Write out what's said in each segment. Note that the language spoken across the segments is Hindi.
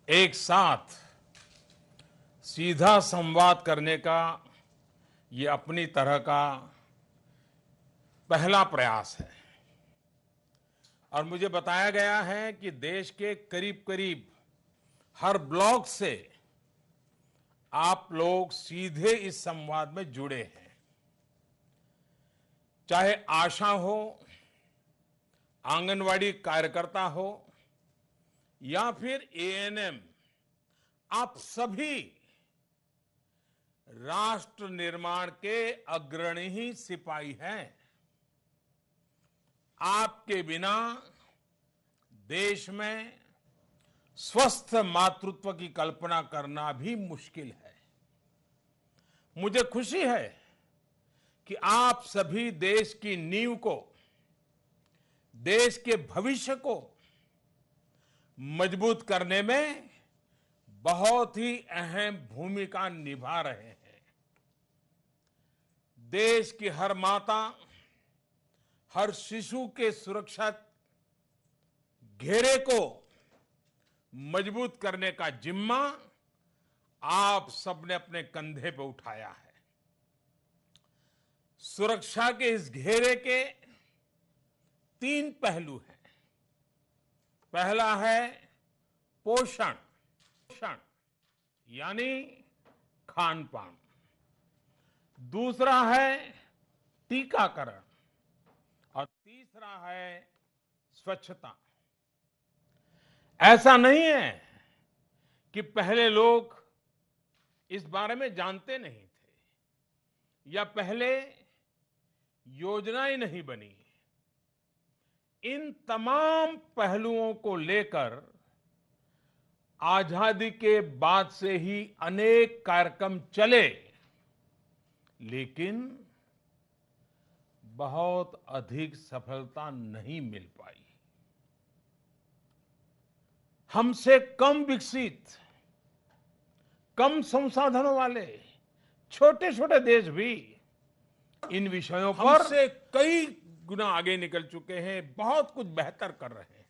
एक साथ सीधा संवाद करने का ये अपनी तरह का पहला प्रयास है और मुझे बताया गया है कि देश के करीब करीब हर ब्लॉक से आप लोग सीधे इस संवाद में जुड़े हैं। चाहे आशा हो, आंगनवाड़ी कार्यकर्ता हो या फिर एएनएम, आप सभी राष्ट्र निर्माण के अग्रणी ही सिपाही हैं। आपके बिना देश में स्वस्थ मातृत्व की कल्पना करना भी मुश्किल है। मुझे खुशी है कि आप सभी देश की नींव को, देश के भविष्य को मजबूत करने में बहुत ही अहम भूमिका निभा रहे हैं। देश की हर माता, हर शिशु के सुरक्षा घेरे को मजबूत करने का जिम्मा आप सबने अपने कंधे पर उठाया है। सुरक्षा के इस घेरे के 3 पहलू हैं। पहला है पोषण, यानी खान पान। दूसरा है टीकाकरण और तीसरा है स्वच्छता। ऐसा नहीं है कि पहले लोग इस बारे में जानते नहीं थे या पहले योजनाएं नहीं बनी। इन तमाम पहलुओं को लेकर आजादी के बाद से ही अनेक कार्यक्रम चले, लेकिन बहुत अधिक सफलता नहीं मिल पाई। हमसे कम विकसित, कम संसाधनों वाले छोटे छोटे देश भी इन विषयों पर हमसे कई गुना आगे निकल चुके हैं, बहुत कुछ बेहतर कर रहे हैं।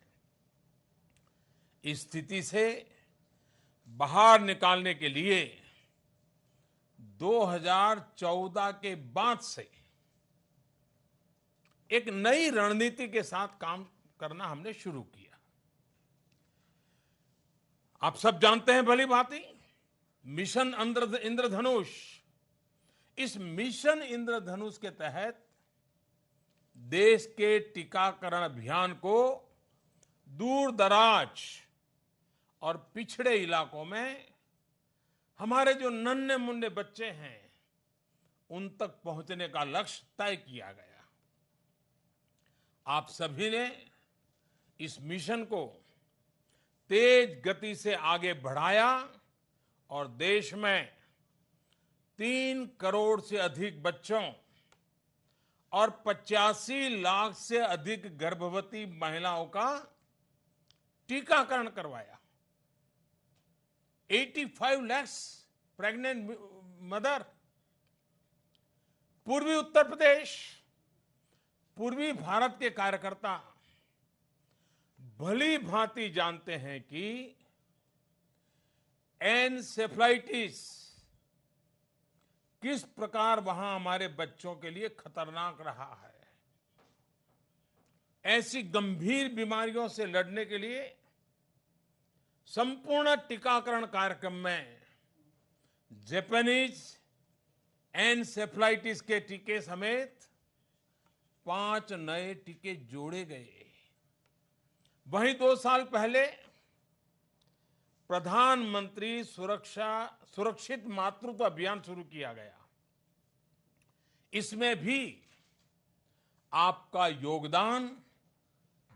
इस स्थिति से बाहर निकालने के लिए 2014 के बाद से एक नई रणनीति के साथ काम करना हमने शुरू किया। आप सब जानते हैं भली भांति मिशन इंद्रधनुष। इस मिशन इंद्रधनुष के तहत देश के टीकाकरण अभियान को दूर दराज और पिछड़े इलाकों में हमारे जो नन्हे मुन्ने बच्चे हैं उन तक पहुंचने का लक्ष्य तय किया गया। आप सभी ने इस मिशन को तेज गति से आगे बढ़ाया और देश में 3 करोड़ से अधिक बच्चों और 85 लाख से अधिक गर्भवती महिलाओं का टीकाकरण करवाया। 85 लाख प्रेग्नेंट मदर। पूर्वी उत्तर प्रदेश, पूर्वी भारत के कार्यकर्ता भली भांति जानते हैं कि एनसेफेलाइटिस किस प्रकार वहां हमारे बच्चों के लिए खतरनाक रहा है। ऐसी गंभीर बीमारियों से लड़ने के लिए संपूर्ण टीकाकरण कार्यक्रम में जापानीज एनसेफेलाइटिस के टीके समेत 5 नए टीके जोड़े गए। वहीं 2 साल पहले प्रधानमंत्री सुरक्षित मातृत्व अभियान शुरू किया गया। इसमें भी आपका योगदान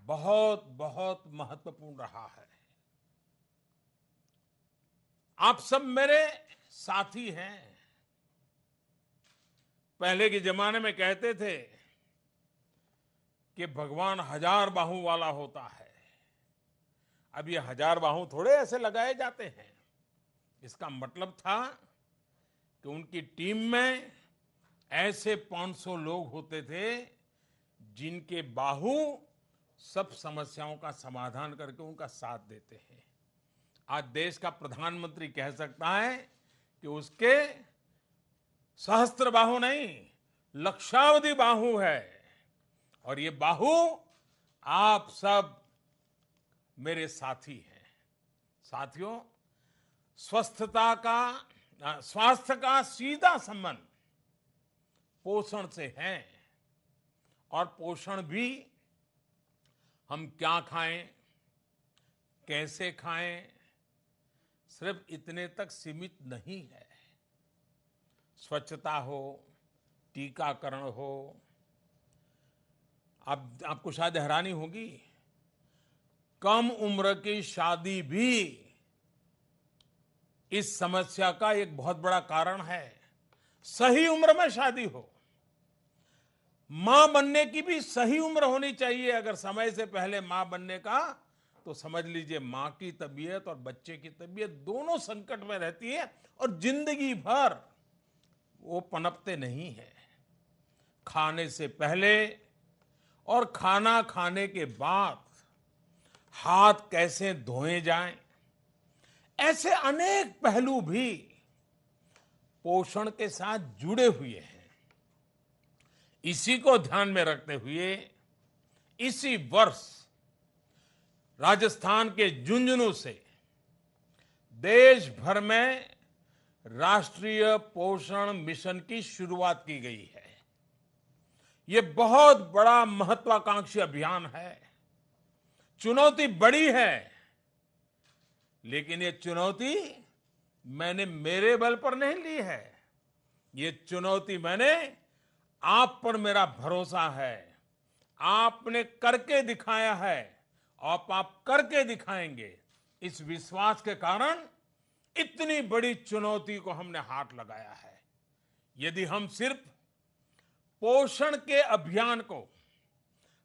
बहुत बहुत महत्वपूर्ण रहा है। आप सब मेरे साथी हैं। पहले के जमाने में कहते थे कि भगवान 1000 बाहों वाला होता है। अब ये 1000 बाहों थोड़े ऐसे लगाए जाते हैं। इसका मतलब था कि उनकी टीम में ऐसे 500 लोग होते थे जिनके बाहु सब समस्याओं का समाधान करके उनका साथ देते हैं। आज देश का प्रधानमंत्री कह सकता है कि उसके सहस्त्र बाहु नहीं, लक्षावधि बाहु है। और ये बाहु आप सब मेरे साथी हैं। साथियों, स्वास्थ्य का सीधा संबंध पोषण से है। और पोषण भी हम क्या खाएं, कैसे खाएं, सिर्फ इतने तक सीमित नहीं है। स्वच्छता हो, टीकाकरण हो। आपको शायद हैरानी होगी, कम उम्र की शादी भी इस समस्या का एक बहुत बड़ा कारण है। सही उम्र में शादी हो। मां बनने की भी सही उम्र होनी चाहिए। अगर समय से पहले मां बनने का, तो समझ लीजिए मां की तबीयत और बच्चे की तबीयत दोनों संकट में रहती है और जिंदगी भर वो पनपते नहीं है। खाने से पहले और खाना खाने के बाद हाथ कैसे धोए जाएं, ऐसे अनेक पहलू भी पोषण के साथ जुड़े हुए हैं। इसी को ध्यान में रखते हुए इसी वर्ष राजस्थान के झुंझुनू से देश भर में राष्ट्रीय पोषण मिशन की शुरुआत की गई है। ये बहुत बड़ा महत्वाकांक्षी अभियान है। चुनौती बड़ी है, लेकिन ये चुनौती मैंने मेरे बल पर नहीं ली है। ये चुनौती मैंने आप पर मेरा भरोसा है। आपने करके दिखाया है और आप करके दिखाएंगे। इस विश्वास के कारण इतनी बड़ी चुनौती को हमने हाथ लगाया है। यदि हम सिर्फ पोषण के अभियान को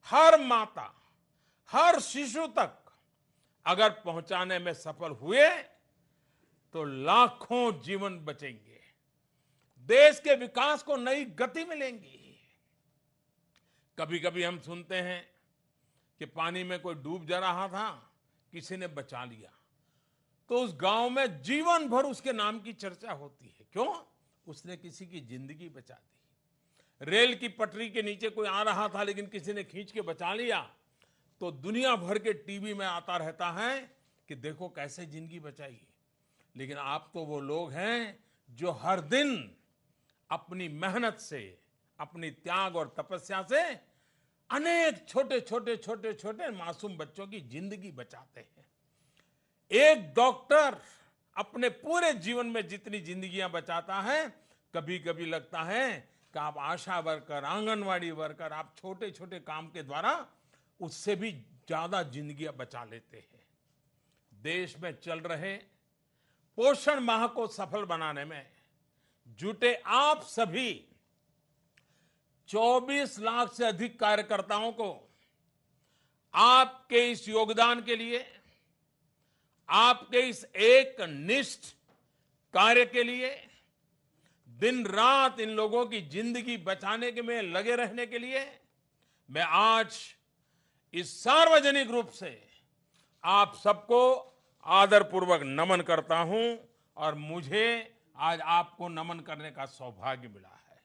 हर माता, हर शिशु तक अगर पहुंचाने में सफल हुए, तो लाखों जीवन बचेंगे, देश के विकास को नई गति मिलेगी। कभी कभी हम सुनते हैं कि पानी में कोई डूब जा रहा था, किसी ने बचा लिया, तो उस गांव में जीवन भर उसके नाम की चर्चा होती है। क्यों? उसने किसी की जिंदगी बचा दी। रेल की पटरी के नीचे कोई आ रहा था, लेकिन किसी ने खींच के बचा लिया, तो दुनिया भर के टीवी में आता रहता है कि देखो कैसे जिंदगी बचाई। लेकिन आप तो वो लोग हैं जो हर दिन अपनी मेहनत से, अपनी त्याग और तपस्या से अनेक छोटे छोटे छोटे छोटे मासूम बच्चों की जिंदगी बचाते हैं। एक डॉक्टर अपने पूरे जीवन में जितनी जिंदगियां बचाता है, कभी कभी लगता है कि आप आशा वर्कर, आंगनवाड़ी वर्कर, आप छोटे छोटे काम के द्वारा उससे भी ज्यादा जिंदगियां बचा लेते हैं। देश में चल रहे पोषण माह को सफल बनाने में जुटे आप सभी 24 लाख से अधिक कार्यकर्ताओं को आपके इस योगदान के लिए, आपके इस एक निष्ठ कार्य के लिए, दिन रात इन लोगों की जिंदगी बचाने के में लगे रहने के लिए मैं आज इस सार्वजनिक रूप से आप सबको आदरपूर्वक नमन करता हूं। और मुझे आज आपको नमन करने का सौभाग्य मिला है।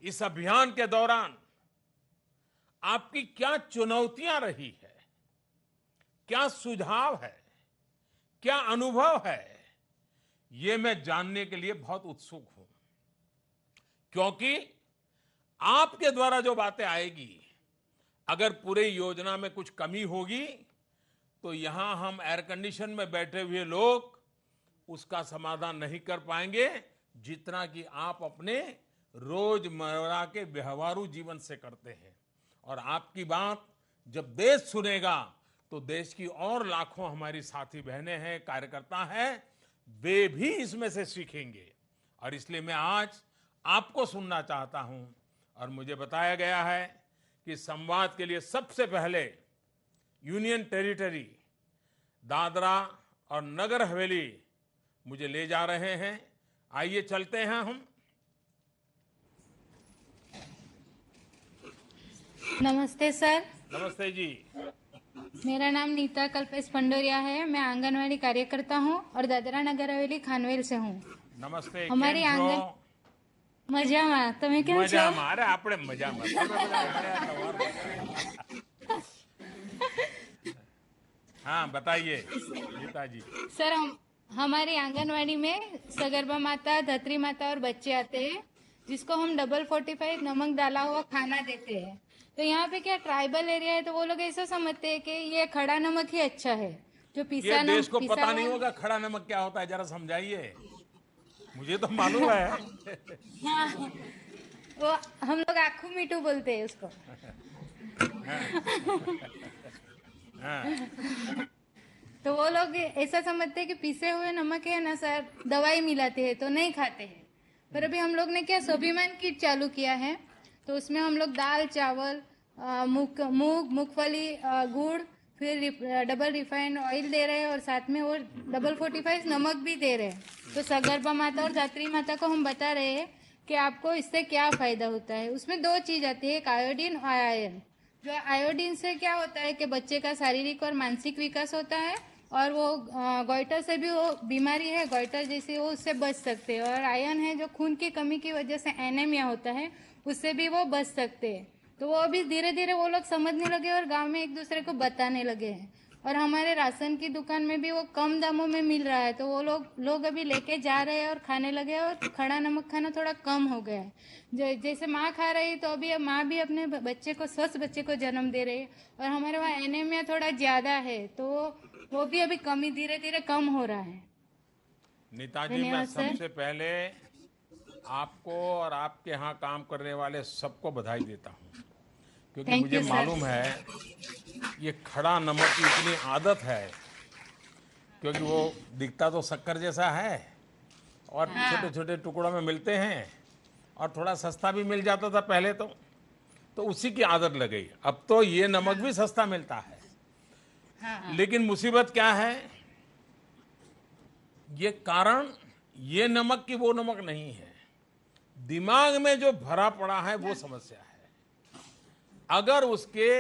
इस अभियान के दौरान आपकी क्या चुनौतियां रही है, क्या सुझाव है, क्या अनुभव है, ये मैं जानने के लिए बहुत उत्सुक हूं। क्योंकि आपके द्वारा जो बातें आएगी, अगर पूरे योजना में कुछ कमी होगी, तो यहां हम एयर कंडीशन में बैठे हुए लोग उसका समाधान नहीं कर पाएंगे, जितना कि आप अपने रोजमर्रा के व्यवहारू जीवन से करते हैं। और आपकी बात जब देश सुनेगा, तो देश की और लाखों हमारी साथी बहनें हैं, कार्यकर्ता हैं, वे भी इसमें से सीखेंगे। और इसलिए मैं आज आपको सुनना चाहता हूं। और मुझे बताया गया है कि संवाद के लिए सबसे पहले यूनियन टेरिटरी दादरा और नगर हवेली मुझे ले जा रहे हैं। आइए चलते हैं हम। नमस्ते सर। नमस्ते जी। मेरा नाम नीता कल्पेश पंडोरिया है। मैं आंगनवाड़ी कार्यकर्ता हूँ और दादरा नगर हवेली खानवेल से हूँ। નમસ્તે, हमारी કેમ છો? आंगन મજામાં, તમે કેમ છો? મજામાં. અરે આપણે મજામાં. તમે બધા મળ્યા તમારું. हाँ, बताइए गीताजी. सर, हमारी आंगनवाड़ी में सगर्भा माता, धत्री माता और बच्चे आते हैं, जिसको हम डबल 45 नमक डाला हुआ खाना देते हैं। तो यहाँ पे क्या ट्राइबल एरिया है, तो वो लोग ऐसा समझते हैं कि ये खड़ा नमक ही अच्छा है, जो ये पिसा देश को पिसा पता नहीं हुआ- होगा खड़ा नमक क्या होता है, जरा समझाइए. मुझे तो मालूम है. हाँ, वो हम लोग आखू मीठू बोलते हैं उसको। हाँ, तो वो लोग ऐसा समझते हैं कि पिसे हुए नमक है ना सर, दवाई मिलाते हैं तो नहीं खाते हैं। पर अभी हम लोग ने क्या स्वाभिमान किट चालू किया है, तो उसमें हम लोग दाल, चावल, मूंगफली, गुड़, फिर डबल रिफाइंड ऑयल दे रहे हैं और साथ में और डबल 45 नमक भी दे रहे हैं। तो सगर्भा माता और धात्री माता को हम बता रहे हैं कि आपको इससे क्या फायदा होता है। उसमें दो चीज आती है, एक आयोडीन और आयरन। जो आयोडीन से क्या होता है कि बच्चे का शारीरिक और मानसिक विकास होता है, और वो गोइटर से भी वो बीमारी है गोइटर जैसी, वो उससे बच सकते हैं। और आयरन है जो खून की कमी की वजह से एनीमिया होता है, उससे भी वो बच सकते हैं। तो वो अभी धीरे धीरे वो लोग समझने लगे और गांव में एक दूसरे को बताने लगे हैं। और हमारे राशन की दुकान में भी वो कम दामों में मिल रहा है, तो वो लोग अभी लेके जा रहे हैं और खाने लगे हैं, और खड़ा नमक खाना थोड़ा कम हो गया है। जैसे माँ खा रही है, तो अभी माँ भी अपने बच्चे को, स्वस्थ बच्चे को जन्म दे रही है। और हमारे वहाँ एनीमिया थोड़ा ज्यादा है, तो वो भी अभी कमी धीरे धीरे कम हो रहा है। नेताजी, मैं धन्यवाद सर। सबसे पहले आपको और आपके यहाँ काम करने वाले सबको बधाई देता हूँ, क्योंकि Thank मुझे you, सर। मालूम है ये खड़ा नमक की इतनी आदत है, क्योंकि वो दिखता तो शक्कर जैसा है और हाँ। छोटे छोटे टुकड़ों में मिलते हैं और थोड़ा सस्ता भी मिल जाता था पहले तो उसी की आदत लग गई। अब तो ये नमक भी सस्ता मिलता है। हाँ। लेकिन मुसीबत क्या है, ये कारण ये नमक की वो नमक नहीं है, दिमाग में जो भरा पड़ा है वो समस्या है। अगर उसके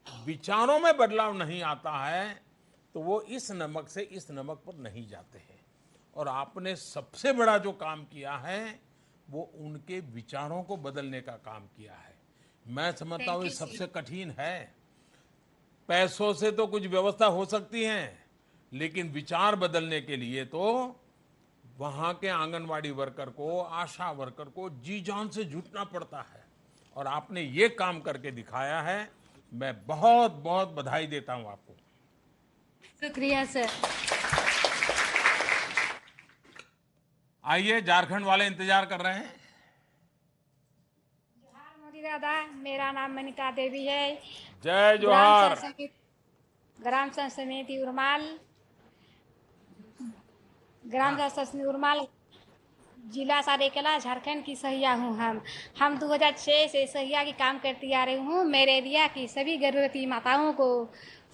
विचारों में बदलाव नहीं आता है तो वो इस नमक से इस नमक पर नहीं जाते हैं। और आपने सबसे बड़ा जो काम किया है वो उनके विचारों को बदलने का काम किया है। मैं समझता हूँ ये सबसे कठिन है। पैसों से तो कुछ व्यवस्था हो सकती है, लेकिन विचार बदलने के लिए तो वहां के आंगनवाड़ी वर्कर को, आशा वर्कर को जी जान से जुटना पड़ता है। और आपने ये काम करके दिखाया है। मैं बहुत बहुत बधाई देता हूं आपको। शुक्रिया सर। आइए, झारखंड वाले इंतजार कर रहे हैं। जोहार मोदी दादा, मेरा नाम मनिका देवी है। जय जोहार। ग्राम संघ समिति उरमाल, ग्राम संघ समिति उरमाल, जिला सरायकेला, झारखंड की सहिया हूँ। हम 2006 से सहिया की काम करती आ रही हूँ। मेरे एरिया की सभी गर्भवती माताओं को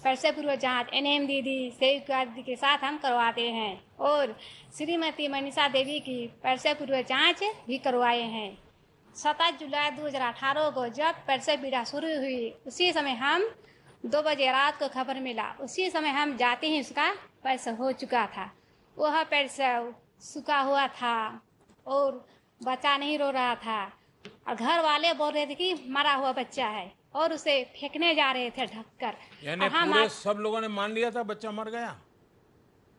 प्रसव पूर्व जांच एनएम दीदी संयुक्त आदि के साथ हम करवाते हैं, और श्रीमती मनीषा देवी की प्रसव पूर्व जांच भी करवाए हैं। 27 जुलाई 2018 को जब प्रसव पीड़ा शुरू हुई, उसी समय हम 2 बजे रात को खबर मिला। उसी समय हम जाते ही उसका प्रसव हो चुका था। वह प्रसव सूखा हुआ था और बच्चा नहीं रो रहा था, और घर वाले बोल रहे थे कि मरा हुआ बच्चा है, और उसे फेंकने जा रहे थे ढककर। यानी पूरे सब लोगों ने मान लिया था बच्चा मर गया?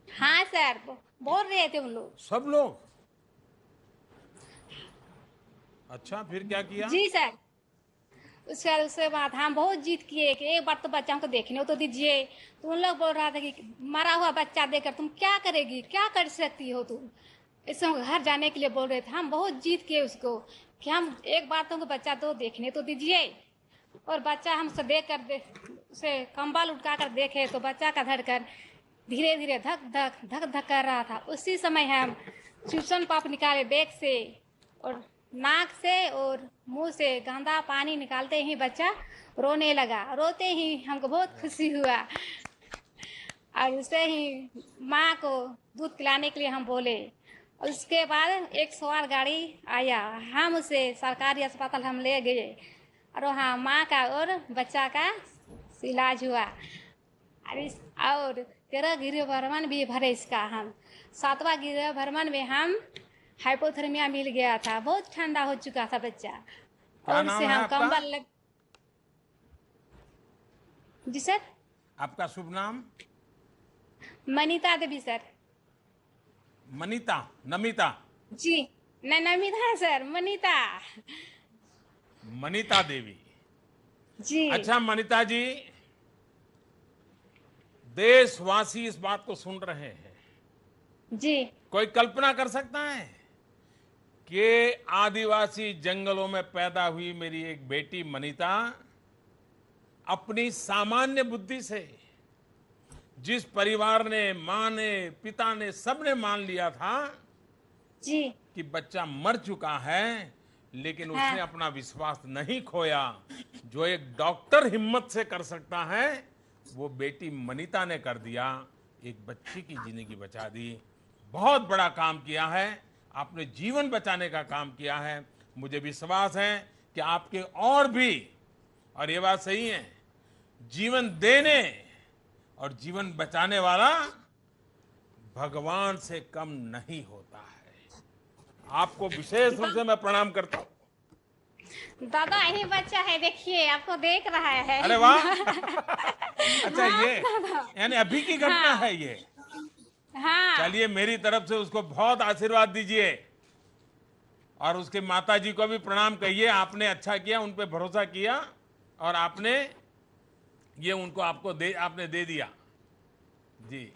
हाँ सर, बोल रहे थे उन लोग। सब लोग? अच्छा, फिर क्या किया? जी सर। उसके बाद हम बहुत जीत किए कि एक बार तो बच्चा को देखने तो दीजिए। तो उन लोग बोल रहा था कि मरा हुआ बच्चा देखकर तुम क्या करेगी, क्या कर सकती हो तुम। इससे घर जाने के लिए बोल रहे थे। हम बहुत जीत किए उसको कि हम एक बार तुमको बच्चा तो देखने तो दीजिए। और बच्चा हमसे देख कर उसे कंबल उठा कर देखे तो बच्चा का धड़कन धीरे धीरे धक धक धक धक कर रहा था। उसी समय हम ट्यूशन पाप निकाले बैग से, और नाक से और मुंह से गंदा पानी निकालते ही बच्चा रोने लगा। रोते ही हमको बहुत खुशी हुआ, और उससे ही माँ को दूध पिलाने के लिए हम बोले। और उसके बाद 108 गाड़ी आया, हम उसे सरकारी अस्पताल हम ले गए, और वहाँ माँ का और बच्चा का इलाज हुआ। अरे और 13 गृह भ्रमण भी भरे इसका हम। 7वां गृह भ्रमण में हम हाइपोथर्मिया मिल गया था, बहुत ठंडा हो चुका था बच्चा। क्या और नाम उससे है हम आपका? कंबल लग। जी सर। आपका शुभ नाम? मनीता देवी सर। मनीता, नमिता? जी नहीं, नमिता है सर, मनीता। मनीता देवी। जी अच्छा मनीता जी, देशवासी इस बात को सुन रहे हैं, जी कोई कल्पना कर सकता है कि आदिवासी जंगलों में पैदा हुई मेरी एक बेटी मनीता अपनी सामान्य बुद्धि से, जिस परिवार ने, मां ने, पिता ने, सबने मान लिया था जी कि बच्चा मर चुका है, लेकिन हाँ। उसने अपना विश्वास नहीं खोया। जो एक डॉक्टर हिम्मत से कर सकता है वो बेटी मनीता ने कर दिया, एक बच्ची की जिंदगी बचा दी। बहुत बड़ा काम किया है आपने, जीवन बचाने का काम किया है। मुझे विश्वास है कि आपके और भी, और ये बात सही है, जीवन देने और जीवन बचाने वाला भगवान से कम नहीं होता है। आपको विशेष रूप से मैं प्रणाम करता हूं। दादा यही बच्चा है, देखिए आपको देख रहा है। अरे वाह। अच्छा ये यानी अभी की घटना है ये? हाँ चलिए मेरी तरफ से उसको बहुत आशीर्वाद दीजिए और उसके माता जी को भी प्रणाम कहिए। आपने अच्छा किया, उन पे भरोसा किया और आपने ये उनको आपने दे दिया। जी,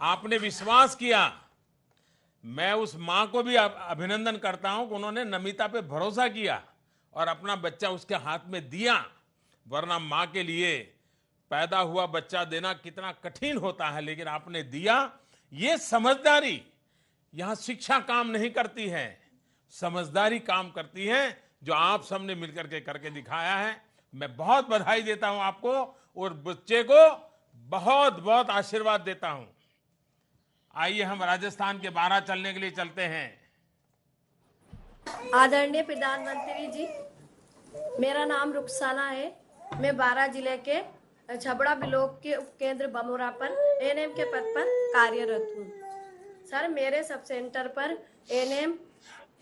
आपने विश्वास किया। मैं उस मां को भी अभिनंदन करता हूं कि उन्होंने नमिता पे भरोसा किया और अपना बच्चा उसके हाथ में दिया, वरना मां के लिए पैदा हुआ बच्चा देना कितना कठिन होता है, लेकिन आपने दिया। ये समझदारी, यहां शिक्षा काम नहीं करती है, समझदारी काम करती है, जो आप सबने मिलकर के करके दिखाया है। मैं बहुत बधाई देता हूं आपको और बच्चे को बहुत बहुत आशीर्वाद देता हूं। आइए हम राजस्थान के बारह चलने के लिए चलते हैं। आदरणीय प्रधानमंत्री जी, मेरा नाम रुखसाना है। मैं बारां जिले के छबड़ा ब्लॉक के उपकेंद्र बमोरा पर एएनएम के पद पर कार्यरत हूँ। सर, मेरे सब सेंटर पर एएनएम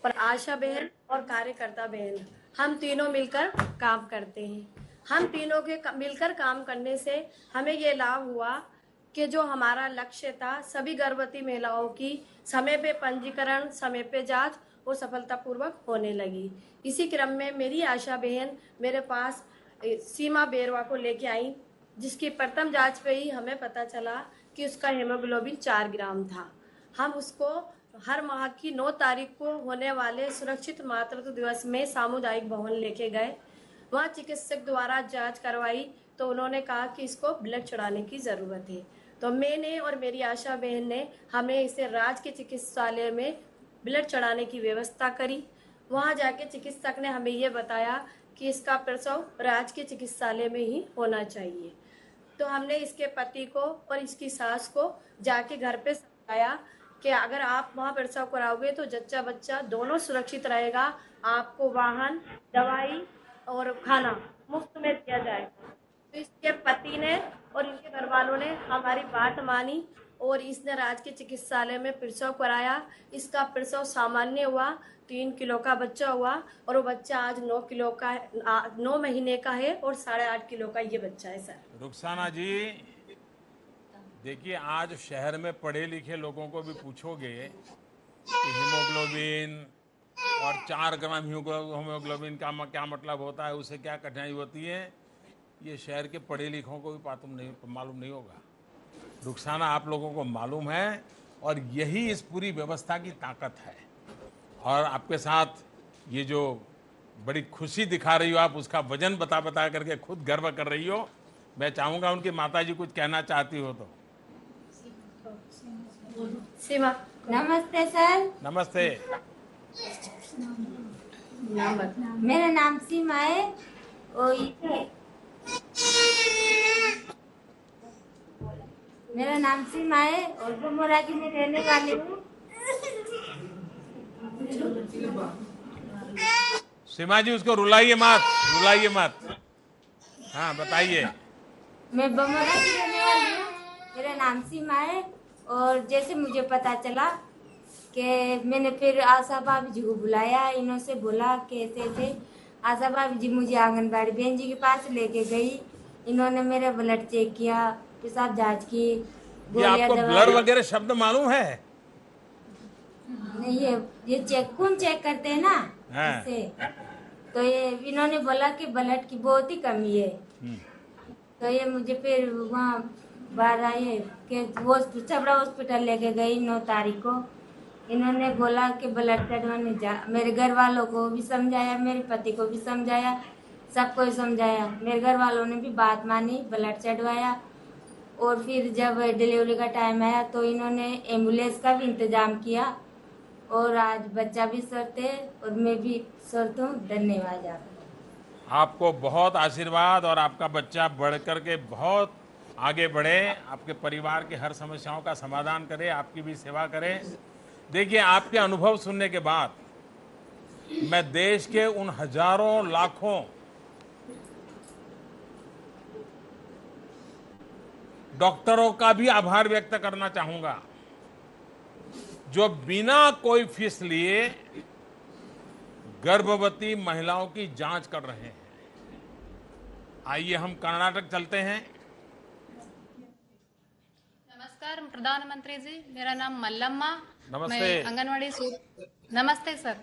पर आशा बहन और कार्यकर्ता बहन, हम तीनों मिलकर काम करते हैं। हम तीनों के मिलकर काम करने से हमें ये लाभ हुआ कि जो हमारा लक्ष्य था, सभी गर्भवती महिलाओं की समय पे पंजीकरण, समय पे जांच और सफलतापूर्वक होने लगी। इसी क्रम में मेरी आशा बहन मेरे पास सीमा बेरवा को लेके आई, जिसकी प्रथम जांच पे ही हमें पता चला कि उसका हेमोग्लोबिन 4 ग्राम था। हम उसको हर माह की 9 तारीख को होने वाले सुरक्षित मातृत्व दिवस में सामुदायिक भवन लेके गए। वहाँ चिकित्सक द्वारा जांच करवाई तो उन्होंने कहा कि इसको ब्लड चढ़ाने की ज़रूरत है। तो मैंने और मेरी आशा बहन ने हमें इसे राज के चिकित्सालय में ब्लड चढ़ाने की व्यवस्था करी। वहाँ जाके चिकित्सक ने हमें ये बताया कि इसका प्रसव राज के चिकित्सालय में ही होना चाहिए। तो हमने इसके पति को और इसकी सास को जाके घर पे समझाया कि अगर आप वहाँ प्रसव कराओगे तो जच्चा बच्चा दोनों सुरक्षित रहेगा, आपको वाहन, दवाई और खाना मुफ्त में दिया जाएगा। तो इसके पति ने और इनके घर वालों ने हमारी बात मानी और इसने राज के चिकित्सालय में प्रसव कराया। इसका प्रसव सामान्य हुआ, 3 किलो का बच्चा हुआ और वो बच्चा आज 9 महीने का है और 8.5 किलो का ये बच्चा है। सर रुखसाना जी, देखिए आज शहर में पढ़े लिखे लोगों को भी पूछोगे कि हीमोग्लोबिन और 4 ग्राम हीमोग्लोबिन का क्या मतलब होता है, उससे क्या कठिनाई होती है, ये शहर के पढ़े लिखों को भी मालूम नहीं होगा। रुखसाना आप लोगों को मालूम है और यही इस पूरी व्यवस्था की ताकत है। और आपके साथ ये जो बड़ी खुशी दिखा रही हो आप, उसका वजन बता करके खुद गर्व कर रही हो। मैं चाहूंगा उनकी माताजी कुछ कहना चाहती हो तो। सीमा, नमस्ते सर। नमस्ते। मेरा नाम सीमा है और मेरा नाम सीमा है और बमोरा की मैं रहने वाली हूँ। सीमा जी, उसको रुलाइए मत, रुलाइए मत। हाँ बताइए। मैं बमोरा की रहने वाली हूँ। मेरा नाम सीमा है। और जैसे मुझे पता चला कि मैंने फिर आशा भाभी जी को बुलाया, इन्हों से बोला कि ऐसे ऐसे। आशा भाभी जी मुझे आंगनबाड़ी बहन जी के पास लेके गई। इन्होंने मेरा ब्लड चेक किया, पेशाब जांच की, ये गोलियां आपको ब्लड दवाई। वगैरह शब्द मालूम है? नहीं, ये चेक खून चेक करते हैं ना, हाँ। इससे। तो ये इन्होंने बोला कि ब्लड की बहुत ही कमी है। तो ये मुझे फिर वहाँ बाहर आए कि वो छबड़ा हॉस्पिटल लेके गई 9 तारीख को। इन्होंने बोला कि ब्लड चढ़वाने जा। मेरे घर वालों को भी समझाया, मेरे पति को भी समझाया, सबको ही समझाया। मेरे घर वालों ने भी बात मानी, ब्लड चढ़वाया। और फिर जब डिलीवरी का टाइम आया तो इन्होंने एम्बुलेंस का भी इंतजाम किया। और आज बच्चा भी स्वस्थ है और मैं भी स्वस्थ हूँ। धन्यवाद आपका। आपको बहुत आशीर्वाद और आपका बच्चा बढ़ करके बहुत आगे बढ़े, आपके परिवार की हर समस्याओं का समाधान करे, आपकी भी सेवा करे। देखिए, आपके अनुभव सुनने के बाद मैं देश के उन हजारों लाखों डॉक्टरों का भी आभार व्यक्त करना चाहूंगा जो बिना कोई फीस लिए गर्भवती महिलाओं की जांच कर रहे हैं। आइए हम कर्नाटक चलते हैं। नमस्कार प्रधानमंत्री जी, मेरा नाम मल्लम्मा। नमस्ते। मैं आंगनवाड़ी नमस्ते सर,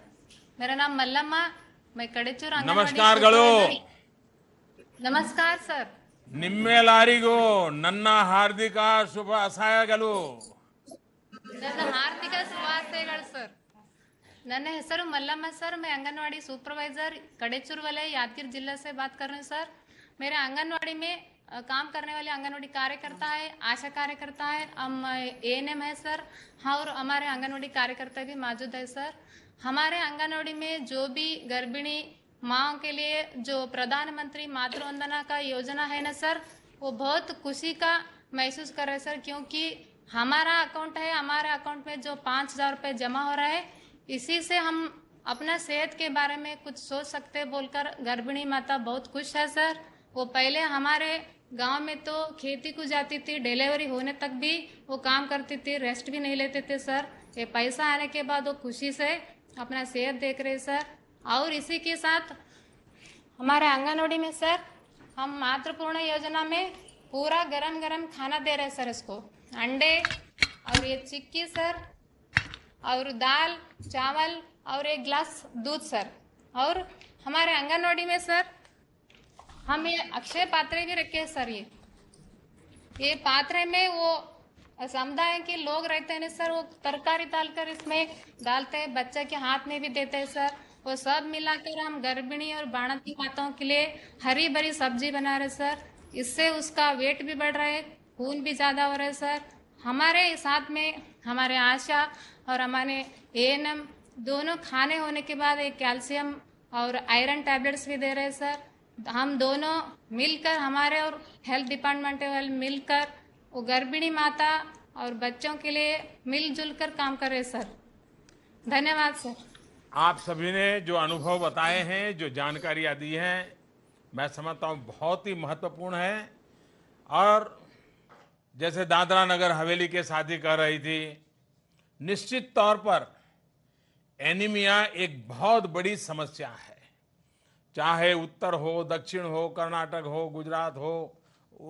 मेरा नाम मल्लम्मा। मैं कड़ेचूर आंगनवाड़ी नमस्कार गलो। नमस्कार सर। ನಿಮ್ಮೆಲ್ಲರಿಗೂ ನನ್ನ ಹಾರ್ದಿಕ ಶುಭಾಶಯಗಳು. ನನ್ನ ಹಾರ್ದಿಕ ಶುಭಾಶಯಗಳು ಸರ್. ನನ್ನ ಹೆಸರು मल्लम्मा सर। मैं आंगनवाड़ी सुपरवाइजर कड़ेचूर वाले यादगीर जिला से बात कर रहे हैं सर। मेरे आंगनवाड़ी में काम करने वाले आंगनवाड़ी कार्यकर्ता है, आशा कार्यकर्ता है, हम एएनएम है सर, और हमारे आंगनवाड़ी कार्यकर्ता भी मौजूद है सर। हमारे आंगनवाड़ी में जो भी गर्भिणी माँ के लिए जो प्रधानमंत्री मातृ वंदना का योजना है ना सर, वो बहुत खुशी का महसूस कर रहे सर, क्योंकि हमारा अकाउंट है, हमारे अकाउंट में जो 5,000 रुपये जमा हो रहा है, इसी से हम अपना सेहत के बारे में कुछ सोच सकते बोलकर गर्भिणी माता बहुत खुश है सर। वो पहले हमारे गांव में तो खेती को जाती थी, डिलीवरी होने तक भी वो काम करती थी, रेस्ट भी नहीं लेते थे सर। ये पैसा आने के बाद वो खुशी से अपना सेहत देख रहे सर। और इसी के साथ हमारे आंगनवाड़ी में सर हम मातृपूर्ण योजना में पूरा गरम गरम खाना दे रहे सर, इसको अंडे और ये चिक्की सर, और दाल चावल और एक गिलास दूध सर। और हमारे आंगनवाड़ी में सर हम ये अक्षय पात्रे भी रखे हैं सर। ये पात्रे में वो समुदाय के लोग रहते हैं सर, वो तरकारी डालकर इसमें डालते हैं, बच्चे के हाथ में भी देते हैं सर। वो सब मिलाकर हम गर्भिणी और बाणती माताओं के लिए हरी भरी सब्जी बना रहे सर। इससे उसका वेट भी बढ़ रहा है, खून भी ज्यादा हो रहा है सर। हमारे साथ में हमारे आशा और हमारे एएनएम दोनों खाने होने के बाद एक कैल्शियम और आयरन टैबलेट्स भी दे रहे हैं सर। हम दोनों मिलकर, हमारे और हेल्थ डिपार्टमेंट वाले मिलकर वो गर्भिणी माता और बच्चों के लिए मिलजुल कर काम कर रहे हैं सर। धन्यवाद सर। आप सभी ने जो अनुभव बताए हैं, जो जानकारियां दी हैं, मैं समझता हूं बहुत ही महत्वपूर्ण है। और जैसे दादरा नगर हवेली के साथी कह रही थी, निश्चित तौर पर एनीमिया एक बहुत बड़ी समस्या है। चाहे उत्तर हो, दक्षिण हो, कर्नाटक हो, गुजरात हो,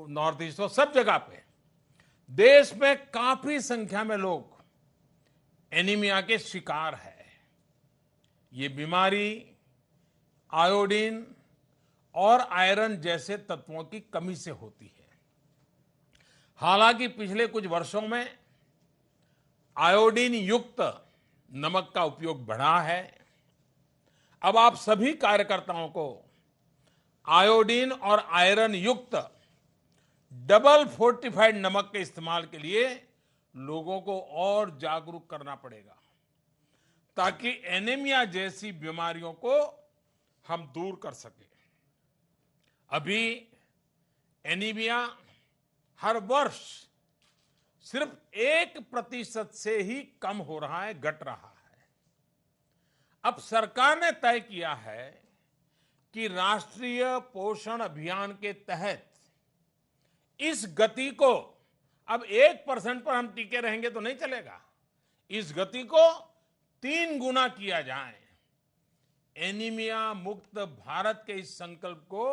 नॉर्थ ईस्ट हो, सब जगह पे देश में काफी संख्या में लोग एनीमिया के शिकार है। ये बीमारी आयोडीन और आयरन जैसे तत्वों की कमी से होती है। हालांकि पिछले कुछ वर्षों में आयोडीन युक्त नमक का उपयोग बढ़ा है। अब आप सभी कार्यकर्ताओं को आयोडीन और आयरन युक्त डबल फोर्टिफाइड नमक के इस्तेमाल के लिए लोगों को और जागरूक करना पड़ेगा, ताकि एनीमिया जैसी बीमारियों को हम दूर कर सकें। अभी एनीमिया हर वर्ष सिर्फ 1% से ही कम हो रहा है, घट रहा है। अब सरकार ने तय किया है कि राष्ट्रीय पोषण अभियान के तहत इस गति को अब 1% पर हम टिके रहेंगे तो नहीं चलेगा। इस गति को 3 गुना किया जाए। एनीमिया मुक्त भारत के इस संकल्प को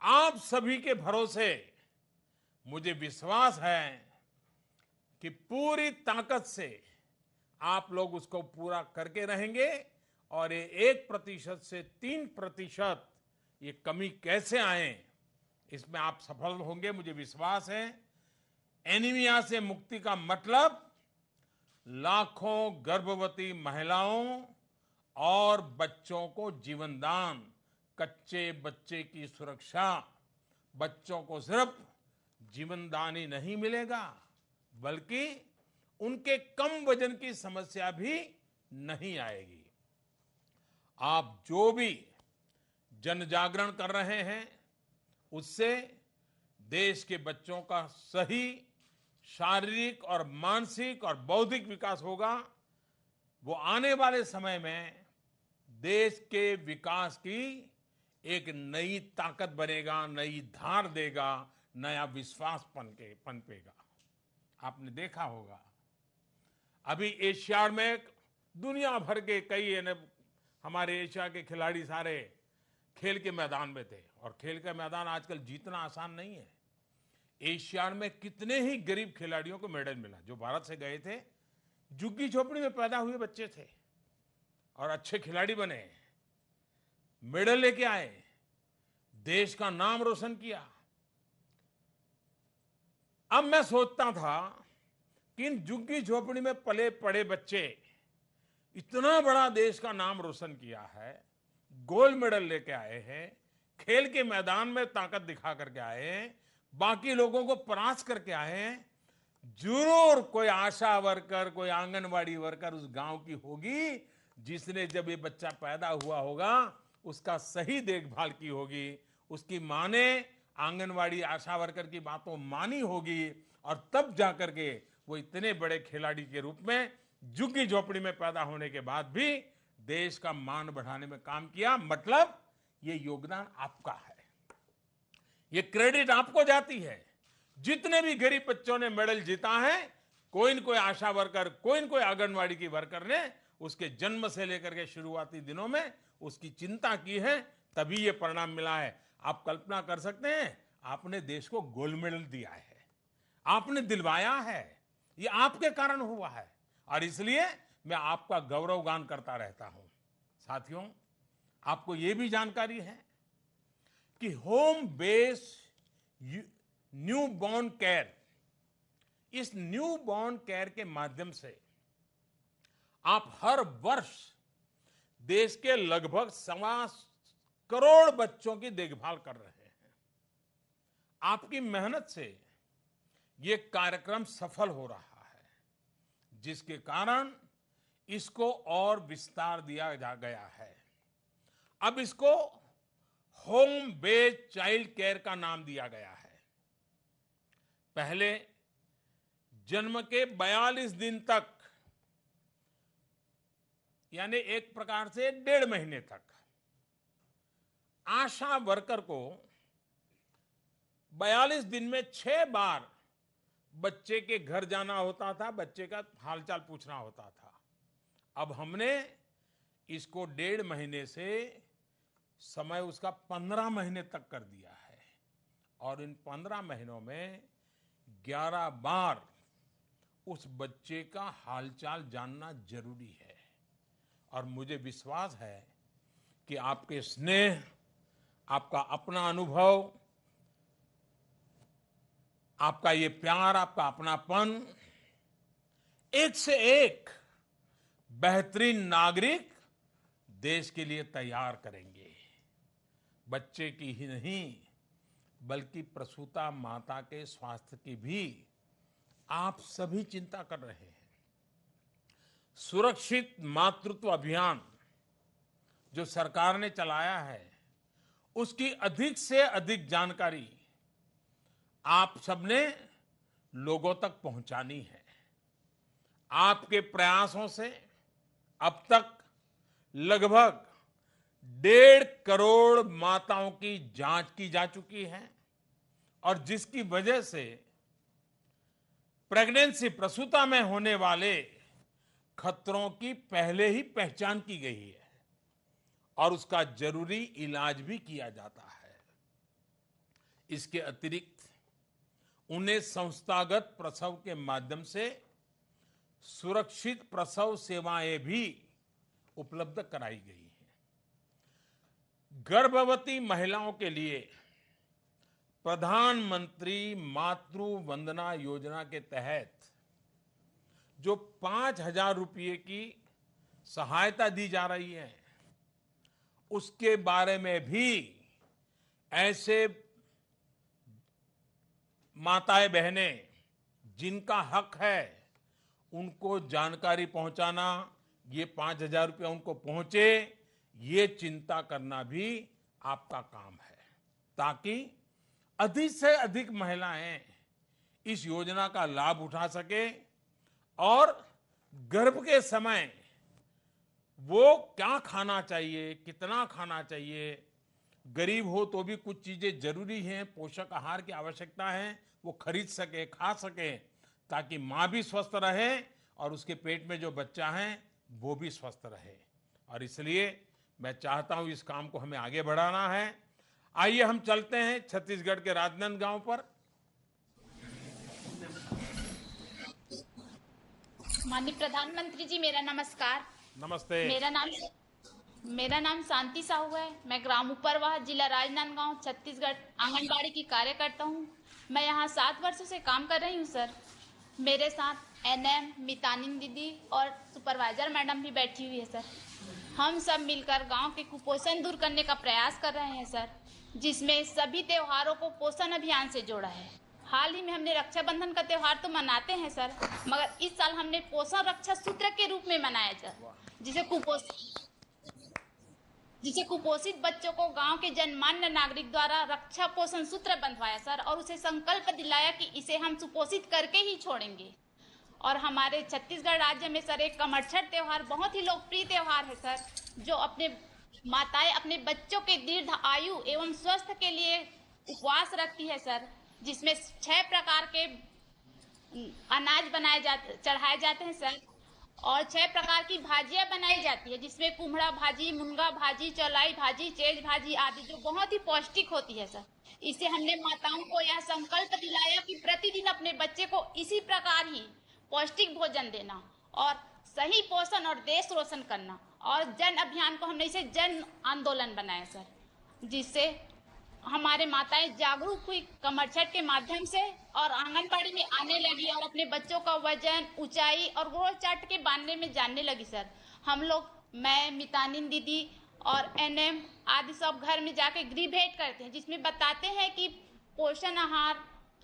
आप सभी के भरोसे मुझे विश्वास है कि पूरी ताकत से आप लोग उसको पूरा करके रहेंगे और ये 1% से 3% ये कमी कैसे आए इसमें आप सफल होंगे, मुझे विश्वास है। एनीमिया से मुक्ति का मतलब लाखों गर्भवती महिलाओं और बच्चों को जीवन दान, कच्चे बच्चे की सुरक्षा। बच्चों को सिर्फ जीवन दान ही नहीं मिलेगा बल्कि उनके कम वजन की समस्या भी नहीं आएगी। आप जो भी जन जागरण कर रहे हैं उससे देश के बच्चों का सही शारीरिक और मानसिक और बौद्धिक विकास होगा। वो आने वाले समय में देश के विकास की एक नई ताकत बनेगा, नई धार देगा, नया विश्वास पनपेगा। आपने देखा होगा अभी एशियाड में दुनिया भर के कई हमारे एशिया के खिलाड़ी सारे खेल के मैदान में थे और खेल का मैदान आजकल जीतना आसान नहीं है। एशियाड में कितने ही गरीब खिलाड़ियों को मेडल मिला जो भारत से गए थे, झुग्गी झोपड़ी में पैदा हुए बच्चे थे और अच्छे खिलाड़ी बने, मेडल लेके आए, देश का नाम रोशन किया। अब मैं सोचता था कि इन झुग्गी झोपड़ी में पले पड़े बच्चे इतना बड़ा देश का नाम रोशन किया है, गोल्ड मेडल लेके आए हैं, खेल के मैदान में ताकत दिखा करके आए हैं, बाकी लोगों को परास्त करके आए हैं। जरूर कोई आशा वर्कर, कोई आंगनवाड़ी वर्कर उस गांव की होगी जिसने जब ये बच्चा पैदा हुआ होगा उसका सही देखभाल की होगी, उसकी मां ने आंगनवाड़ी आशा वर्कर की बातों मानी होगी और तब जाकर के वो इतने बड़े खिलाड़ी के रूप में झुग्गी झोपड़ी में पैदा होने के बाद भी देश का मान बढ़ाने में काम किया। मतलब ये योगदान आपका है, ये क्रेडिट आपको जाती है। जितने भी गरीब बच्चों ने मेडल जीता है, कोई न कोई आशा वर्कर, कोई न कोई आंगनवाड़ी की वर्कर ने उसके जन्म से लेकर के शुरुआती दिनों में उसकी चिंता की है, तभी ये परिणाम मिला है। आप कल्पना कर सकते हैं, आपने देश को गोल्ड मेडल दिया है, आपने दिलवाया है, ये आपके कारण हुआ है और इसलिए मैं आपका गौरवगान करता रहता हूं। साथियों, आपको यह भी जानकारी है कि home base new born care, इस न्यू बॉर्न केयर के माध्यम से आप हर वर्ष देश के लगभग 1.25 करोड़ बच्चों की देखभाल कर रहे हैं। आपकी मेहनत से यह कार्यक्रम सफल हो रहा है, जिसके कारण इसको और विस्तार दिया जा गया है। अब इसको होम बेस्ड चाइल्ड केयर का नाम दिया गया है। पहले जन्म के 42 दिन तक, यानी एक प्रकार से 1.5 महीने तक, आशा वर्कर को 42 दिन में 6 बार बच्चे के घर जाना होता था, बच्चे का हालचाल पूछना होता था। अब हमने इसको 1.5 महीने से समय उसका 15 महीने तक कर दिया है और इन 15 महीनों में 11 बार उस बच्चे का हालचाल जानना जरूरी है। और मुझे विश्वास है कि आपके स्नेह, आपका अपना अनुभव, आपका ये प्यार, आपका अपनापन एक से एक बेहतरीन नागरिक देश के लिए तैयार करेंगे। बच्चे की ही नहीं बल्कि प्रसूता माता के स्वास्थ्य की भी आप सभी चिंता कर रहे हैं। सुरक्षित मातृत्व अभियान जो सरकार ने चलाया है, उसकी अधिक से अधिक जानकारी आप सबने लोगों तक पहुंचानी है। आपके प्रयासों से अब तक लगभग 1.5 करोड़ माताओं की जांच की जा चुकी है और जिसकी वजह से प्रेगनेंसी प्रसूता में होने वाले खतरों की पहले ही पहचान की गई है और उसका जरूरी इलाज भी किया जाता है। इसके अतिरिक्त उन्हें संस्थागत प्रसव के माध्यम से सुरक्षित प्रसव सेवाएं भी उपलब्ध कराई गई हैं। गर्भवती महिलाओं के लिए प्रधानमंत्री मातृ वंदना योजना के तहत जो 5,000 रुपये की सहायता दी जा रही है, उसके बारे में भी ऐसे माताएं बहनें जिनका हक है उनको जानकारी पहुंचाना, ये 5,000 रुपये उनको पहुंचे, ये चिंता करना भी आपका काम है, ताकि अधिक से अधिक महिलाएं इस योजना का लाभ उठा सके और गर्भ के समय वो क्या खाना चाहिए, कितना खाना चाहिए, गरीब हो तो भी कुछ चीजें जरूरी हैं, पोषक आहार की आवश्यकता है, वो खरीद सके, खा सके, ताकि माँ भी स्वस्थ रहे और उसके पेट में जो बच्चा है वो भी स्वस्थ रहे। और इसलिए मैं चाहता हूं इस काम को हमें आगे बढ़ाना है। आइए हम चलते हैं छत्तीसगढ़ के राजनांदगांव पर। माननीय प्रधानमंत्री जी, मेरा नमस्कार। नमस्ते। मेरा नाम शांति साहू है। मैं ग्राम उपरवाह, जिला राजनांदगांव, छत्तीसगढ़ आंगनबाड़ी की कार्यकर्ता हूँ। मैं यहाँ 7 वर्षों से काम कर रही हूँ सर। मेरे साथ एनएम, मितानिन दीदी और सुपरवाइजर मैडम भी बैठी हुई है सर। हम सब मिलकर गांव के कुपोषण दूर करने का प्रयास कर रहे हैं सर, जिसमें सभी त्योहारों को पोषण अभियान से जोड़ा है। हाल ही में हमने रक्षाबंधन का त्योहार तो मनाते हैं सर, मगर इस साल हमने पोषण रक्षा सूत्र के रूप में मनाया सर, जिसे कुपोषित बच्चों को गांव के जनमान्य नागरिक द्वारा रक्षा पोषण सूत्र बंधवाया सर, और उसे संकल्प दिलाया कि इसे हम सुपोषित करके ही छोड़ेंगे। और हमारे छत्तीसगढ़ राज्य में सर एक कमरछठ त्योहार बहुत ही लोकप्रिय त्योहार है सर, जो अपने माताएं अपने बच्चों के दीर्घ आयु एवं स्वस्थ के लिए उपवास रखती है सर, जिसमें 6 प्रकार के अनाज चढ़ाए जाते हैं सर, और 6 प्रकार की भाजियां बनाई जाती है, जिसमें कुम्हड़ा भाजी, मुनगा भाजी, चौलाई भाजी, चेज भाजी आदि, जो बहुत ही पौष्टिक होती है सर। इससे हमने माताओं को यह संकल्प दिलाया कि प्रतिदिन अपने बच्चे को इसी प्रकार ही पौष्टिक भोजन देना और सही पोषण और देश रोशन करना। और जन अभियान को हमने इसे जन आंदोलन बनाया सर, जिससे हमारे माताएं जागरूक हुई कमरछठ के माध्यम से और आंगनबाड़ी में आने लगी और अपने बच्चों का वजन, ऊंचाई और ग्रोथ चार्ट के बारे में जानने लगी सर। हम लोग, मैं, मितानिन दीदी और एनएम आदि सब घर में जाके गृह भेंट करते हैं, जिसमें बताते हैं कि पोषण आहार,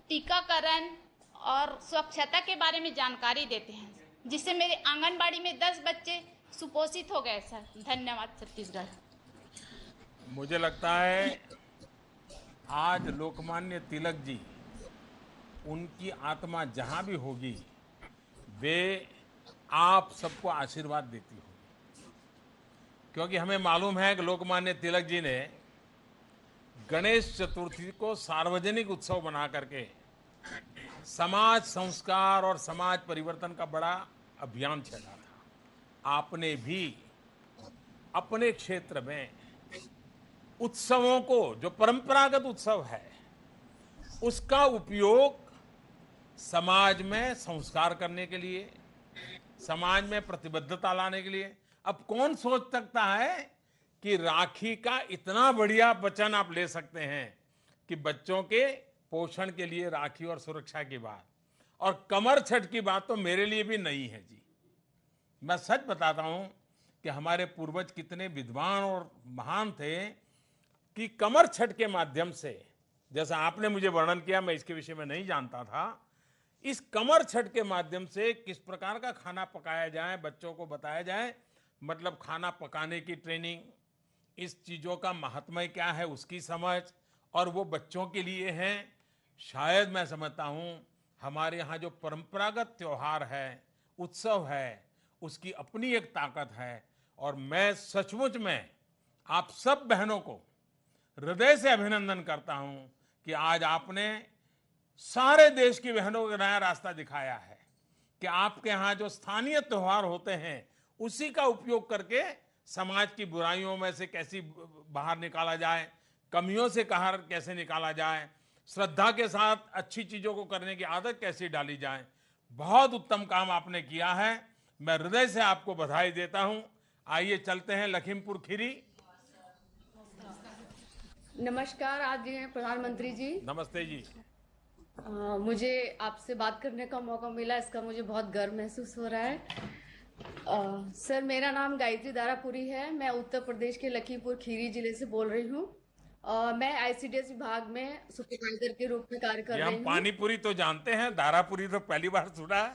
टीकाकरण और स्वच्छता के बारे में जानकारी देते हैं, जिससे मेरे आंगनबाड़ी में 10 बच्चे सुपोषित हो गए सर। धन्यवाद छत्तीसगढ़। मुझे लगता है आज लोकमान्य तिलक जी, उनकी आत्मा जहां भी होगी वे आप सबको आशीर्वाद देती होगी, क्योंकि हमें मालूम है कि लोकमान्य तिलक जी ने गणेश चतुर्थी को सार्वजनिक उत्सव बना करके समाज संस्कार और समाज परिवर्तन का बड़ा अभियान चला था। आपने भी अपने क्षेत्र में उत्सवों को, जो परंपरागत उत्सव है, उसका उपयोग समाज में संस्कार करने के लिए, समाज में प्रतिबद्धता लाने के लिए। अब कौन सोच सकता है कि राखी का इतना बढ़िया वचन आप ले सकते हैं कि बच्चों के पोषण के लिए राखी और सुरक्षा की बात, और कमर छठ की बात तो मेरे लिए भी नहीं है जी। मैं सच बताता हूं कि हमारे पूर्वज कितने विद्वान और महान थे कि कमर छठ के माध्यम से, जैसा आपने मुझे वर्णन किया, मैं इसके विषय में नहीं जानता था, इस कमर छठ के माध्यम से किस प्रकार का खाना पकाया जाए, बच्चों को बताया जाए, मतलब खाना पकाने की ट्रेनिंग, इस चीज़ों का महात्म्य क्या है उसकी समझ, और वो बच्चों के लिए हैं। शायद मैं समझता हूँ हमारे यहाँ जो परंपरागत त्योहार है, उत्सव है, उसकी अपनी एक ताकत है। और मैं सचमुच में आप सब बहनों को हृदय से अभिनंदन करता हूँ कि आज आपने सारे देश की बहनों को नया रास्ता दिखाया है कि आपके यहाँ जो स्थानीय त्योहार होते हैं उसी का उपयोग करके समाज की बुराइयों में से कैसे बाहर निकाला जाए, कमियों से बाहर कैसे निकाला जाए, श्रद्धा के साथ अच्छी चीजों को करने की आदत कैसे डाली जाए। बहुत उत्तम काम आपने किया है, मैं हृदय से आपको बधाई देता हूं। आइए चलते हैं लखीमपुर खीरी। नमस्कार आदरणीय प्रधानमंत्री जी। नमस्ते जी। मुझे आपसे बात करने का मौका मिला, इसका मुझे बहुत गर्व महसूस हो रहा है। सर, मेरा नाम गायत्री दारापुरी है। मैं उत्तर प्रदेश के लखीमपुर खीरी जिले से बोल रही हूँ। मैं आईसीडीएस विभाग में सुपरवाइजर के रूप में कार्य कर रही हूँ। हम पानीपुरी तो जानते हैं, दारापुरी तो पहली बार सुना है।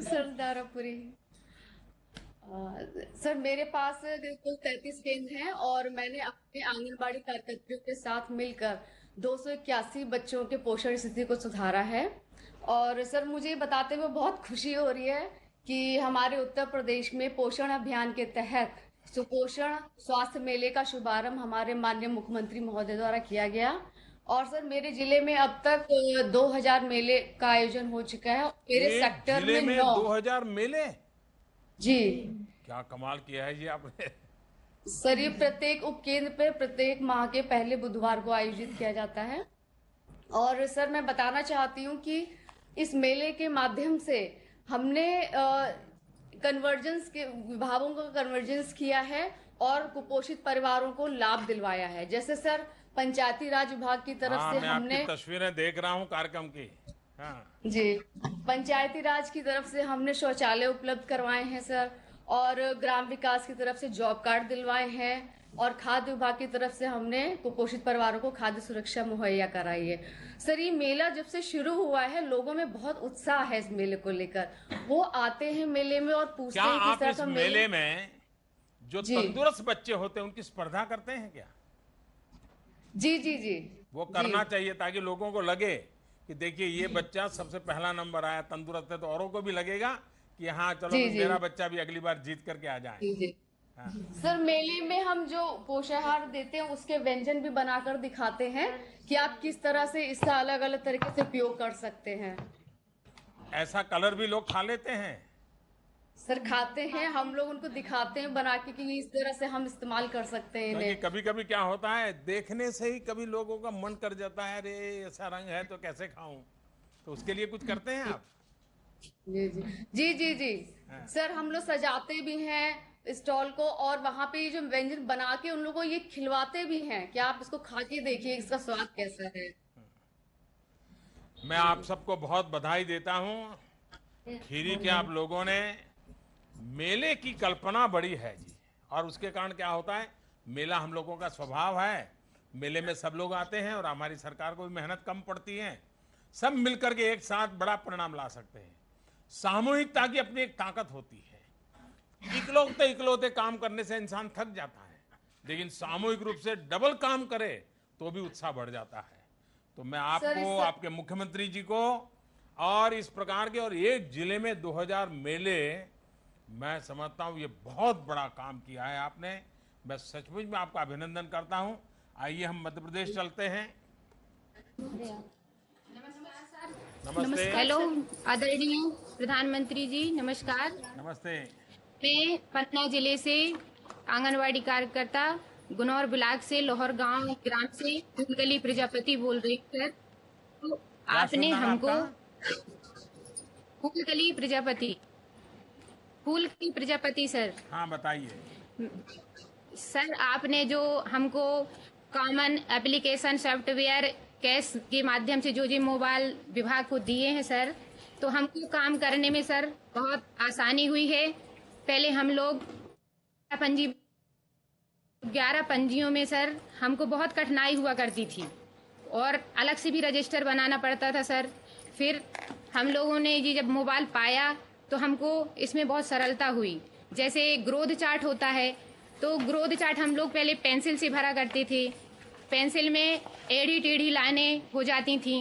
सर, दारापुरी। सर, मेरे पास कुल 33 केंद्र हैं और मैंने अपने आंगनबाड़ी कार्यकर्तियों के साथ मिलकर 281 बच्चों के पोषण स्थिति को सुधारा है। और सर, मुझे बताते हुए बहुत खुशी हो रही है कि हमारे उत्तर प्रदेश में पोषण अभियान के तहत सुपोषण स्वास्थ्य मेले का शुभारंभ हमारे माननीय मुख्यमंत्री महोदय द्वारा किया गया। और सर, मेरे जिले में अब तक 2000 मेले का आयोजन हो चुका है। मेरे सेक्टर में 2000 मेले। जी, क्या कमाल किया है जी आपने। सर, ये प्रत्येक उपकेंद्र पे प्रत्येक माह के पहले बुधवार को आयोजित किया जाता है। और सर, मैं बताना चाहती हूँ कि इस मेले के माध्यम से हमने कन्वर्जेंस के विभागों का कन्वर्जेंस किया है और कुपोषित परिवारों को लाभ दिलवाया है। जैसे सर, पंचायती राज विभाग की तरफ से मैं हमने आपकी तस्वीरें देख रहा हूँ कार्यक्रम की। हाँ। जी, पंचायती राज की तरफ से हमने शौचालय उपलब्ध करवाए हैं सर, और ग्राम विकास की तरफ से जॉब कार्ड दिलवाए हैं, और खाद्य विभाग की तरफ से हमने कुपोषित परिवारों को खाद्य सुरक्षा मुहैया कराई है। सर, ये मेला जब से शुरू हुआ है लोगों में बहुत उत्साह है इस मेले को लेकर। वो आते हैं मेले में और पूछते हैं क्या किस आप तरह इस का मेले में जो तंदुरुस्त बच्चे होते हैं उनकी स्पर्धा करते हैं क्या? जी जी जी, वो करना चाहिए ताकि लोगों को लगे कि देखिए ये बच्चा सबसे पहला नंबर आया, तंदुरुस्त है, तो औरों को भी लगेगा कि हाँ चलो मेरा बच्चा भी अगली बार जीत करके आ जाए। जी जी। हाँ। सर, मेले में हम जो पोषाहार देते हैं उसके व्यंजन भी बनाकर दिखाते हैं कि आप किस तरह से इसका अलग अलग तरीके से उपयोग कर सकते हैं। ऐसा कलर भी लोग खा लेते हैं? सर, खाते हैं, हम लोग उनको दिखाते हैं बना के कि इस तरह से हम इस्तेमाल कर सकते हैं इन्हें। कभी कभी क्या होता है, देखने से ही कभी लोगों का मन कर जाता है, अरे ऐसा रंग है तो कैसे खाऊं, तो उसके लिए कुछ करते हैं आप? जी जी जी जी जी। हाँ। सर, हम लोग सजाते भी हैं स्टॉल को, और वहाँ पे ये जो व्यंजन बना के उन लोगों को ये खिलवाते भी हैं कि आप इसको खा के देखिए इसका स्वाद कैसा है। मैं आप सबको बहुत बधाई देता हूँ। खीरी के आप लोगों ने मेले की कल्पना बड़ी है जी, और उसके कारण क्या होता है, मेला हम लोगों का स्वभाव है, मेले में सब लोग आते हैं और हमारी सरकार को भी मेहनत कम पड़ती है, सब मिलकर के एक साथ बड़ा परिणाम ला सकते हैं। सामूहिकता की अपनी एक ताकत होती है। इकलौते इकलौते काम करने से इंसान थक जाता है, लेकिन सामूहिक रूप से डबल काम करे तो भी उत्साह बढ़ जाता है। तो मैं आपको, आपके मुख्यमंत्री जी को, और इस प्रकार के और एक जिले में 2000 मेले, मैं समझता हूं ये बहुत बड़ा काम किया है आपने। मैं सचमुच में आपका अभिनंदन करता हूं। आइए हम मध्य प्रदेश चलते हैं। नमस्ते। हेलो आदरणीय प्रधानमंत्री जी, नमस्कार। नमस्ते। मैं पटना जिले से आंगनवाड़ी कार्यकर्ता गुनौर ब्लॉक से लोहर गांव ग्राम से फूलकली प्रजापति बोल रही हूँ सर। तो आपने हमको फूलकली प्रजापति, फूल की प्रजापति सर। हाँ बताइए सर, आपने जो हमको कॉमन एप्लीकेशन सॉफ्टवेयर कैश के माध्यम से जो मोबाइल विभाग को दिए हैं सर, तो हमको काम करने में सर बहुत आसानी हुई है। पहले हम लोग 11 पंजियों में सर हमको बहुत कठिनाई हुआ करती थी और अलग से भी रजिस्टर बनाना पड़ता था सर। फिर हम लोगों ने ये जब मोबाइल पाया तो हमको इसमें बहुत सरलता हुई। जैसे ग्रोथ चार्ट होता है, तो ग्रोथ चार्ट हम लोग पहले पेंसिल से भरा करते थे, पेंसिल में टेढ़ी टेढ़ी लाइनें हो जाती थी,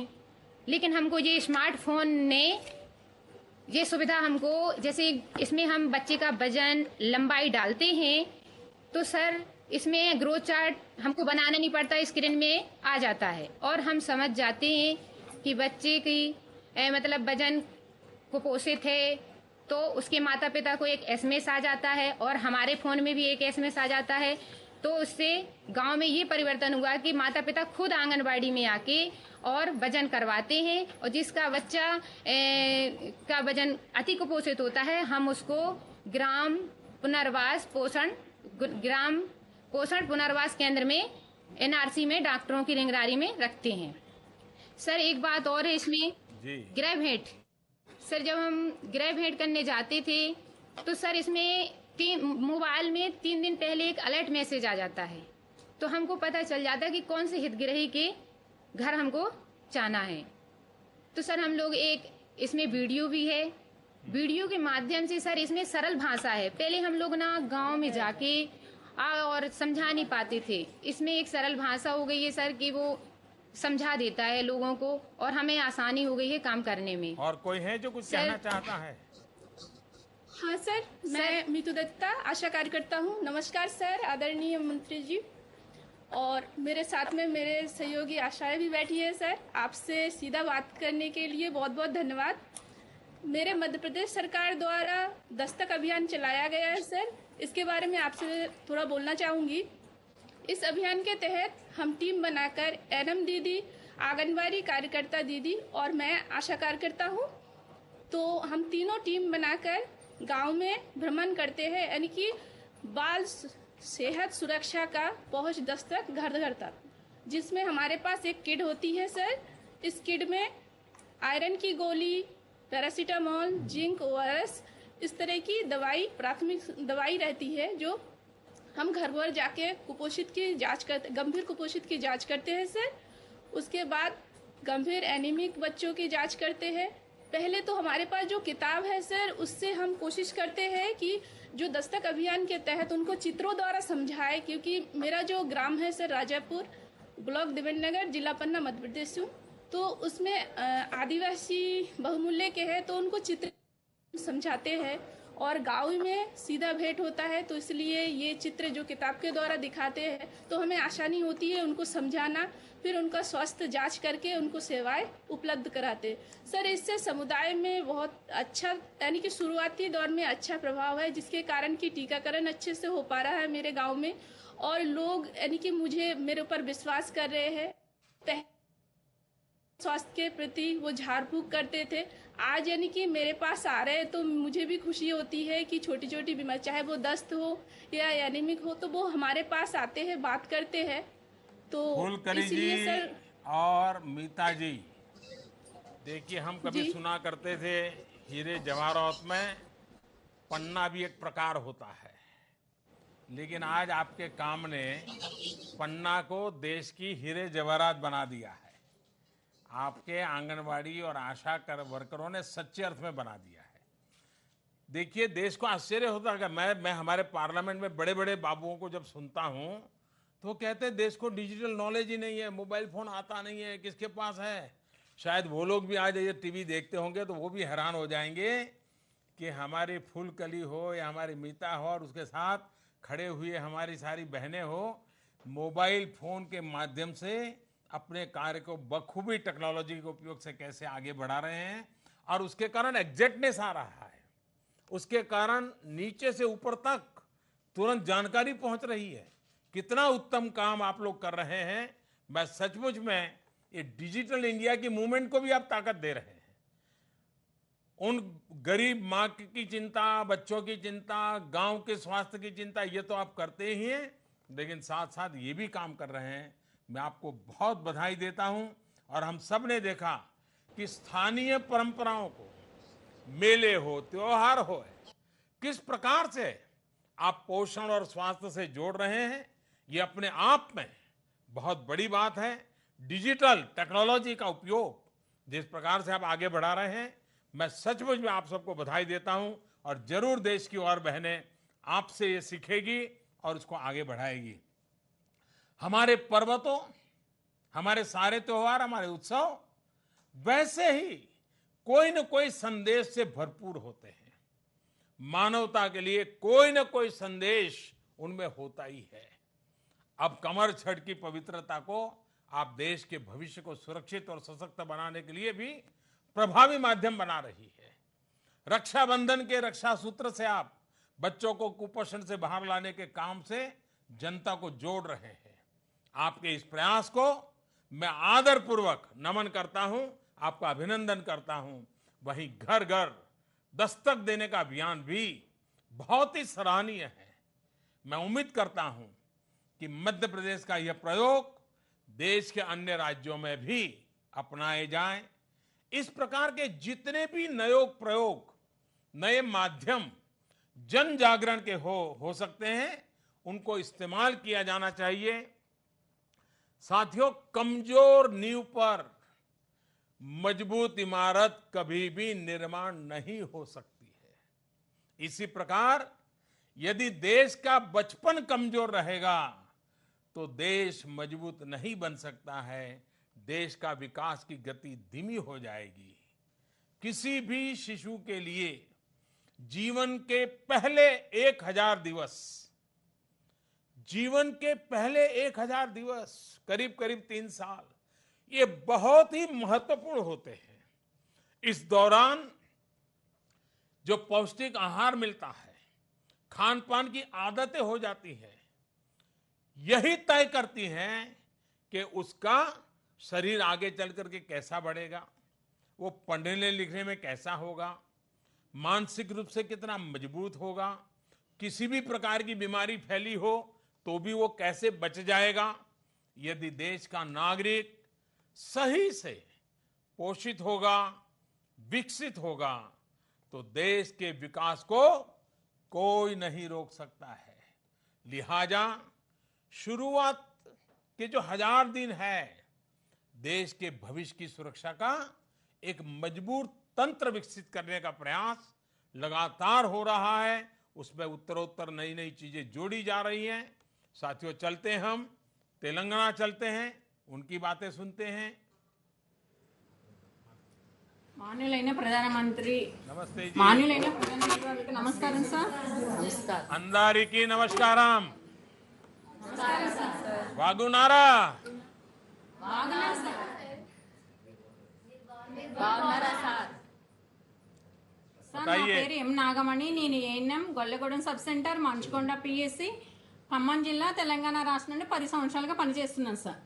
लेकिन हमको ये स्मार्टफोन ने ये सुविधा हमको, जैसे इसमें हम बच्चे का वजन लंबाई डालते हैं तो सर इसमें ग्रोथ चार्ट हमको बनाना नहीं पड़ता, स्क्रीन में आ जाता है और हम समझ जाते हैं कि बच्चे की मतलब वजन कुपोषित है, तो उसके माता पिता को एक एसएमएस आ जाता है और हमारे फोन में भी एक एसएमएस आ जाता है। तो उससे गांव में ये परिवर्तन हुआ कि माता पिता खुद आंगनबाड़ी में आके और वजन करवाते हैं, और जिसका बच्चा का वजन अति कुपोषित होता है, हम उसको ग्राम पोषण पुनर्वास केंद्र में एनआरसी में डॉक्टरों की निगरानी में रखते हैं। सर एक बात और है इसमें, गृह भेंट। सर जब हम गृह भेंट करने जाते थे तो सर इसमें मोबाइल में 3 दिन पहले एक अलर्ट मैसेज आ जाता है, तो हमको पता चल जाता है कि कौन से हितग्राही के घर हमको जाना है। तो सर हम लोग एक इसमें वीडियो भी है, वीडियो के माध्यम से सर इसमें सरल भाषा है। पहले हम लोग ना गांव में जाके और समझा नहीं पाते थे, इसमें एक सरल भाषा हो गई है सर कि वो समझा देता है लोगों को और हमें आसानी हो गई है काम करने में। और कोई है जो कुछ कहना चाहता है? हाँ सर, मैं मीतू दत्ता आशा कार्यकर्ता हूँ। नमस्कार सर, आदरणीय मंत्री जी, और मेरे साथ में मेरे सहयोगी आशाएं भी बैठी है। सर आपसे सीधा बात करने के लिए बहुत बहुत धन्यवाद। मेरे मध्य प्रदेश सरकार द्वारा दस्तक अभियान चलाया गया है सर, इसके बारे में आपसे थोड़ा बोलना चाहूँगी। इस अभियान के तहत हम टीम बनाकर एनएम दीदी, आंगनबाड़ी कार्यकर्ता दीदी और मैं आशा कार्यकर्ता हूँ, तो हम तीनों टीम बनाकर गांव में भ्रमण करते हैं, यानी कि बाल सेहत सुरक्षा का पहुंच दस्तक घर घर तक, जिसमें हमारे पास एक किट होती है सर। इस किट में आयरन की गोली, पैरासीटामोल, जिंक, ओआरएस, इस तरह की दवाई, प्राथमिक दवाई रहती है, जो हम घर घर जाके कुपोषित की जांच करते, गंभीर कुपोषित की जांच करते हैं सर। उसके बाद गंभीर एनीमिक बच्चों की जांच करते हैं। पहले तो हमारे पास जो किताब है सर, उससे हम कोशिश करते हैं कि जो दस्तक अभियान के तहत उनको चित्रों द्वारा समझाए, क्योंकि मेरा जो ग्राम है सर राजापुर, ब्लॉक देवेंद्र नगर, जिला पन्ना, मध्य प्रदेश हूँ, तो उसमें आदिवासी बहुमूल्य के हैं, तो उनको चित्र समझाते हैं और गाँव में सीधा भेंट होता है, तो इसलिए ये चित्र जो किताब के द्वारा दिखाते हैं तो हमें आसानी होती है उनको समझाना, फिर उनका स्वास्थ्य जांच करके उनको सेवाएं उपलब्ध कराते सर। इससे समुदाय में बहुत अच्छा, यानी कि शुरुआती दौर में अच्छा प्रभाव है, जिसके कारण कि टीकाकरण अच्छे से हो पा रहा है मेरे गाँव में, और लोग यानी कि मेरे ऊपर विश्वास कर रहे हैं। स्वास्थ्य के प्रति वो झाड़ फूक करते थे, आज यानी कि मेरे पास आ रहे हैं, तो मुझे भी खुशी होती है कि छोटी छोटी बीमारी, चाहे वो दस्त हो या एनीमिक हो, तो वो हमारे पास आते हैं, बात करते हैं। तो फूलकली जी सर और मीता जी, देखिए हम कभी सुना करते थे हीरे जवाहरात में पन्ना भी एक प्रकार होता है, लेकिन आज आपके काम ने पन्ना को देश की हीरे जवाहरात बना दिया है। आपके आंगनबाड़ी और आशा वर्करों ने सच्चे अर्थ में बना दिया है। देखिए देश को आश्चर्य होता है कि मैं हमारे पार्लियामेंट में बड़े बड़े बाबुओं को जब सुनता हूं तो वो कहते हैं देश को डिजिटल नॉलेज ही नहीं है, मोबाइल फोन आता नहीं है, किसके पास है। शायद वो लोग भी आज ये टीवी देखते होंगे तो वो भी हैरान हो जाएंगे कि हमारी फूलकली हो या हमारी मीता हो और उसके साथ खड़े हुए हमारी सारी बहनें हो, मोबाइल फोन के माध्यम से अपने कार्य को बखूबी टेक्नोलॉजी के उपयोग से कैसे आगे बढ़ा रहे हैं, और उसके कारण एग्जैक्टनेस आ रहा है, उसके कारण नीचे से ऊपर तक तुरंत जानकारी पहुंच रही है। कितना उत्तम काम आप लोग कर रहे हैं। मैं सचमुच में ये डिजिटल इंडिया की मूवमेंट को भी आप ताकत दे रहे हैं। उन गरीब माँ की चिंता, बच्चों की चिंता, गांव के स्वास्थ्य की चिंता, ये तो आप करते ही हैं, लेकिन साथ साथ ये भी काम कर रहे हैं। मैं आपको बहुत बधाई देता हूं। और हम सब ने देखा कि स्थानीय परंपराओं को, मेले हो, त्योहार हो, किस प्रकार से आप पोषण और स्वास्थ्य से जोड़ रहे हैं, ये अपने आप में बहुत बड़ी बात है। डिजिटल टेक्नोलॉजी का उपयोग जिस प्रकार से आप आगे बढ़ा रहे हैं, मैं सचमुच में आप सबको बधाई देता हूं। और जरूर देश की और बहनें आपसे ये सीखेगी और उसको आगे बढ़ाएगी। हमारे पर्वतों, हमारे सारे त्योहार, हमारे उत्सव वैसे ही कोई न कोई संदेश से भरपूर होते हैं। मानवता के लिए कोई न कोई संदेश उनमें होता ही है। अब कमर छठ की पवित्रता को आप देश के भविष्य को सुरक्षित और सशक्त बनाने के लिए भी प्रभावी माध्यम बना रही है। रक्षाबंधन के रक्षा सूत्र से आप बच्चों को कुपोषण से बाहर लाने के काम से जनता को जोड़ रहे हैं। आपके इस प्रयास को मैं आदरपूर्वक नमन करता हूं, आपका अभिनंदन करता हूं। वहीं घर घर दस्तक देने का अभियान भी बहुत ही सराहनीय है। मैं उम्मीद करता हूं कि मध्य प्रदेश का यह प्रयोग देश के अन्य राज्यों में भी अपनाए जाएं। इस प्रकार के जितने भी नए प्रयोग, नए माध्यम जन जागरण के हो सकते हैं, उनको इस्तेमाल किया जाना चाहिए। साथियों, कमजोर नींव पर मजबूत इमारत कभी भी निर्माण नहीं हो सकती है। इसी प्रकार यदि देश का बचपन कमजोर रहेगा तो देश मजबूत नहीं बन सकता है। देश का विकास की गति धीमी हो जाएगी। किसी भी शिशु के लिए जीवन के पहले 1000 दिवस, जीवन के पहले 1000 दिवस, करीब करीब 3 साल, ये बहुत ही महत्वपूर्ण होते हैं। इस दौरान जो पौष्टिक आहार मिलता है, खान पान की आदतें हो जाती है, यही तय करती हैं कि उसका शरीर आगे चल करके कैसा बढ़ेगा, वो पढ़ने लिखने में कैसा होगा, मानसिक रूप से कितना मजबूत होगा, किसी भी प्रकार की बीमारी फैली हो तो भी वो कैसे बच जाएगा। यदि देश का नागरिक सही से पोषित होगा, विकसित होगा, तो देश के विकास को कोई नहीं रोक सकता है। लिहाजा शुरुआत के जो 1000 दिन है, देश के भविष्य की सुरक्षा का एक मजबूत तंत्र विकसित करने का प्रयास लगातार हो रहा है। उसमें उत्तरोत्तर नई नई चीजें जोड़ी जा रही हैं। साथियों, चलते हैं, हम तेलंगाना चलते हैं, उनकी बातें सुनते हैं। మాన్యులైన ప్రధానమంత్రి नमस्ते जी। మాన్యులైన ప్రధానమంత్రి గారికి నమస్కారం సార్. नमस्कार। अंदारिकी नमस्कारम। वागुनारा। బాగున్నారు సార్. సార్, నా बताइए। పేరు ఎం నాగమణి. నేను ఏఎన్ఎం గొల్లగూడెం సబ్ సెంటర్, మంచుకొండ పిఎస్సి, ఖమ్మం జిల్లా, తెలంగాణ రాష్ట్రం నుండి 10 సంవత్సరాలుగా పనిచేస్తున్నాను సార్.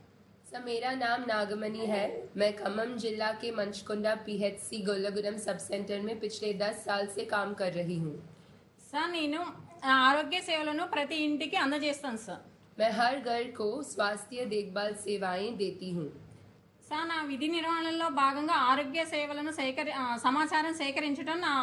सर, मेरा नाम नागमणि है। मैं खम्मम जिला के मंचकुंडा पीएचसी गोल्लागुडम सब सेंटर में पिछले 10 साल से काम कर रही हूँ। సార్, నేను ఆరోగ్య సేవలను ప్రతి ఇంటికి అందజేస్తాను సార్. मैं हर घर को स्वास्थ्य देखभाल सेवाएं देती हूँ। సార్, నా విధి నిర్వహణలో భాగంగా ఆరోగ్య సేవలను సమాచారం సేకరించడం నా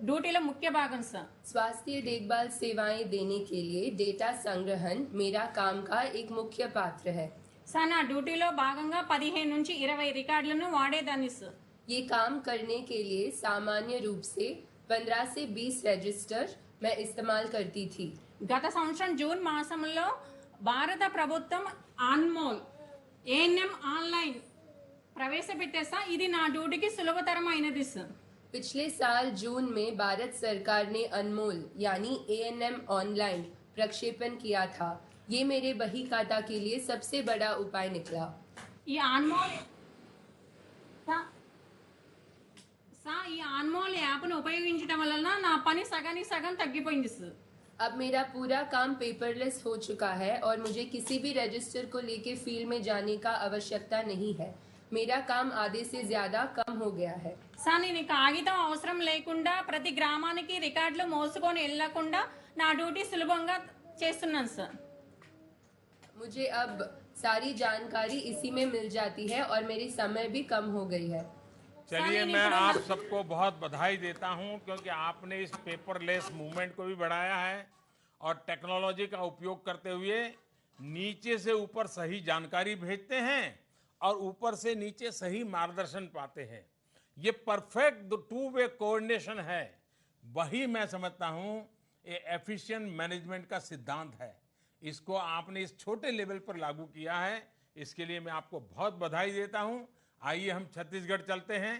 డ్యూటీలో ముఖ్య భాగం సార్. स्वास्थ्य देखभाल सेवाएं देने के लिए डेटा संग्रहण मेरा काम का एक मुख्य पात्र है। సార్, నా డ్యూటీలో భాగంగా 15 నుంచి 20 రికార్డులను వాడేదాన్ని సార్. ये काम करने के लिए सामान्य रूप से 15 से 20 रजिस्टर मैं इस्तेमाल करती थी। గత సంవత్సరం జూన్ మాసంలో భారత ప్రభుత్వం అన్మోల్ ఏఎన్ఎం ఆన్లైన్ ప్రవేశపెట్టేసా. ఇది నా డ్యూటీకి సులభతరమైనది సార్. पिछले साल जून में भारत सरकार ने अनमोल यानी एएनएम ऑनलाइन प्रक्षेपण किया था। ये मेरे बही खाता के लिए सबसे बड़ा उपाय निकला। ఈ అన్మోల్ ఈ అన్మోల్ యాప్ను ఉపయోగించడం వలన నా పని సగానికి సగం తగ్గిపోయింది సార్. अब मेरा पूरा काम पेपरलेस हो चुका है और मुझे किसी भी रजिस्टर को लेके फील्ड में जाने का आवश्यकता नहीं है। मेरा काम आधे से ज्यादा कम हो गया है। సార్, నేను కాగితం అవసరం లేకుండా ప్రతి గ్రామానికి రికార్డులు మోసుకొని వెళ్లకుండా నా డ్యూటీ సులభంగా చేస్తున్నాను సార్. मुझे अब सारी जानकारी इसी में मिल जाती है और मेरी समय भी कम हो गई है। चलिए, मैं आप सबको बहुत बधाई देता हूं, क्योंकि आपने इस पेपरलेस मूवमेंट को भी बढ़ाया है और टेक्नोलॉजी का उपयोग करते हुए नीचे से ऊपर सही जानकारी भेजते हैं और ऊपर से नीचे सही मार्गदर्शन पाते हैं। ये परफेक्ट 2 वे कोऑर्डिनेशन है। वही मैं समझता हूं ये एफिशिएंट मैनेजमेंट का सिद्धांत है। इसको आपने इस छोटे लेवल पर लागू किया है, इसके लिए मैं आपको बहुत बधाई देता हूं। आइए हम छत्तीसगढ़ चलते हैं।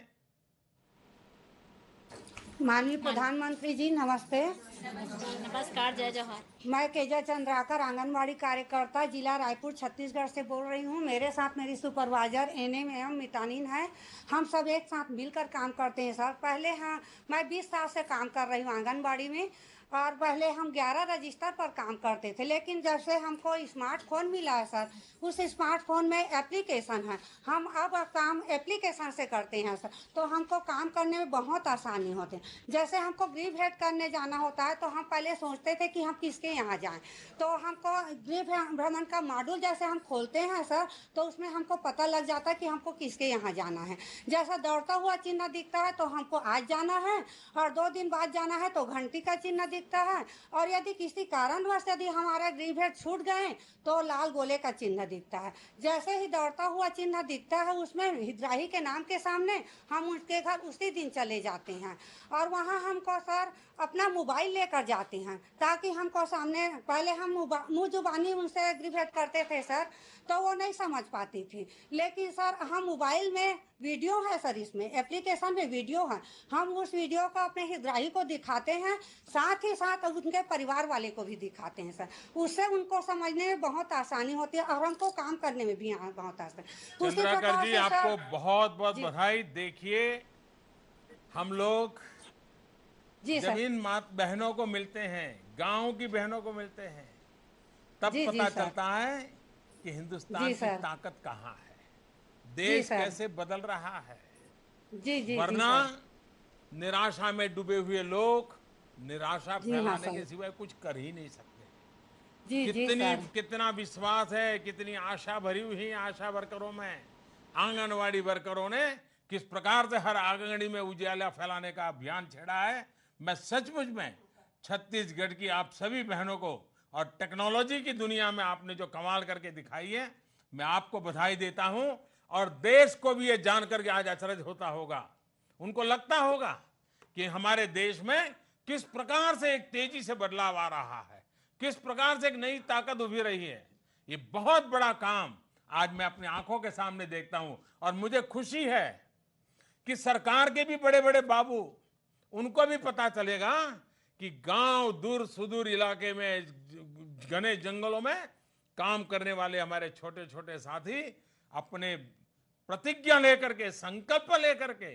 माननीय प्रधानमंत्री जी नमस्ते। नमस्कार, जय जवाहर। मैं केजा चंद्राकर आंगनबाड़ी कार्यकर्ता जिला रायपुर छत्तीसगढ़ से बोल रही हूँ। मेरे साथ मेरी सुपरवाइजर एनएम एवं मितानिन है। हम सब एक साथ मिलकर काम करते हैं सर। पहले मैं 20 साल से काम कर रही हूँ आंगनबाड़ी में, और पहले हम 11 रजिस्टर पर काम करते थे, लेकिन जब से हमको स्मार्टफोन मिला है सर, उस स्मार्टफोन में एप्लीकेशन है, हम अब काम एप्लीकेशन से करते हैं सर, तो हमको काम करने में बहुत आसानी होती है। जैसे हमको गृह भेंट करने जाना होता है तो हम पहले सोचते थे कि हम किसके यहाँ जाएं, तो हमको गृह भ्रमण का मॉड्यूल जैसे हम खोलते हैं सर, तो उसमें हमको पता लग जाता है कि हमको किसके यहाँ जाना है। जैसा दौड़ता हुआ चिन्ह दिखता है तो हमको आज जाना है, और 2 दिन बाद जाना है तो घंटी का चिन्ह दिखता है, और यदि किसी कारणवश यदि हमारा गृह भेंट छूट गए तो लाल गोले का चिन्ह दिखता है। जैसे ही दौड़ता हुआ चिन्ह दिखता है उसमें हितग्राही के नाम के सामने हम उसके घर उसी दिन चले जाते हैं, और वहाँ हमको सर अपना मोबाइल लेकर जाते हैं, ताकि हमको सामने पहले हम मुँह जुबानी उनसे गृह भेंट करते थे सर, तो वो नहीं समझ पाती थी, लेकिन सर हम मोबाइल में वीडियो है सर, इसमें एप्लीकेशन में वीडियो है, हम उस वीडियो को अपने हितग्राही को दिखाते हैं, साथ ही साथ उनके परिवार वाले को भी दिखाते हैं सर। उससे उनको समझने में बहुत आसानी होती है और हमको काम करने में भी बहुत आसानी। चंद्राकर जी, आपको बहुत बहुत बधाई। देखिए, हम लोग जब इन बहनों को मिलते हैं, गांव की बहनों को मिलते हैं, तब पता चलता है कि हिंदुस्तान की ताकत कहाँ है, देश कैसे बदल रहा है। वरना निराशा में डूबे हुए लोग निराशा फैलाने के सिवाय कुछ कर ही नहीं सकते। कितना विश्वास है, कितनी आशा भरी हुई आशा वर्करों में, आंगनवाड़ी वर्करों ने किस प्रकार से हर आंगनवाड़ी में उजाला फैलाने का अभियान छेड़ा है। मैं सचमुच में छत्तीसगढ़ की आप सभी बहनों को, और टेक्नोलॉजी की दुनिया में आपने जो कमाल करके दिखाई है, मैं आपको बधाई देता हूं। और देश को भी ये जानकर के आज अचरज होता होगा, उनको लगता होगा कि हमारे देश में किस प्रकार से एक तेजी से बदलाव आ रहा है, किस प्रकार से एक नई ताकत उभरी रही है। ये बहुत बड़ा काम आज मैं अपनी आंखों के सामने देखता हूं, और मुझे खुशी है कि सरकार के भी बड़े बड़े बाबू, उनको भी पता चलेगा कि गांव दूर सुदूर इलाके में, घने जंगलों में काम करने वाले हमारे छोटे छोटे साथी अपने प्रतिज्ञा लेकर के, संकल्प लेकर के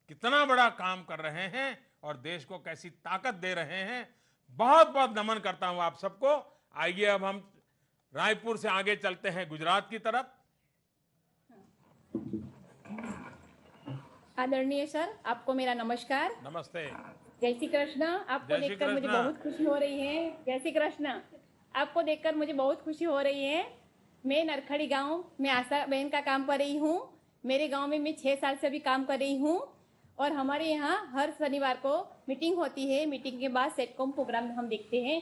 कितना बड़ा काम कर रहे हैं और देश को कैसी ताकत दे रहे हैं। बहुत बहुत नमन करता हूं आप सबको। आइए अब हम रायपुर से आगे चलते हैं गुजरात की तरफ। आदरणीय सर, आपको मेरा नमस्कार। नमस्ते। जय श्री कृष्ण। आपको देखकर मुझे बहुत खुशी हो रही है। जय श्री कृष्ण। आपको देखकर मुझे बहुत खुशी हो रही है। मैं नरखड़ी गांव में आशा बहन का काम कर रही हूँ। मेरे गांव में मैं 6 साल से भी काम कर रही हूँ, और हमारे यहाँ हर शनिवार को मीटिंग होती है। मीटिंग के बाद सेटकॉम प्रोग्राम हम देखते हैं,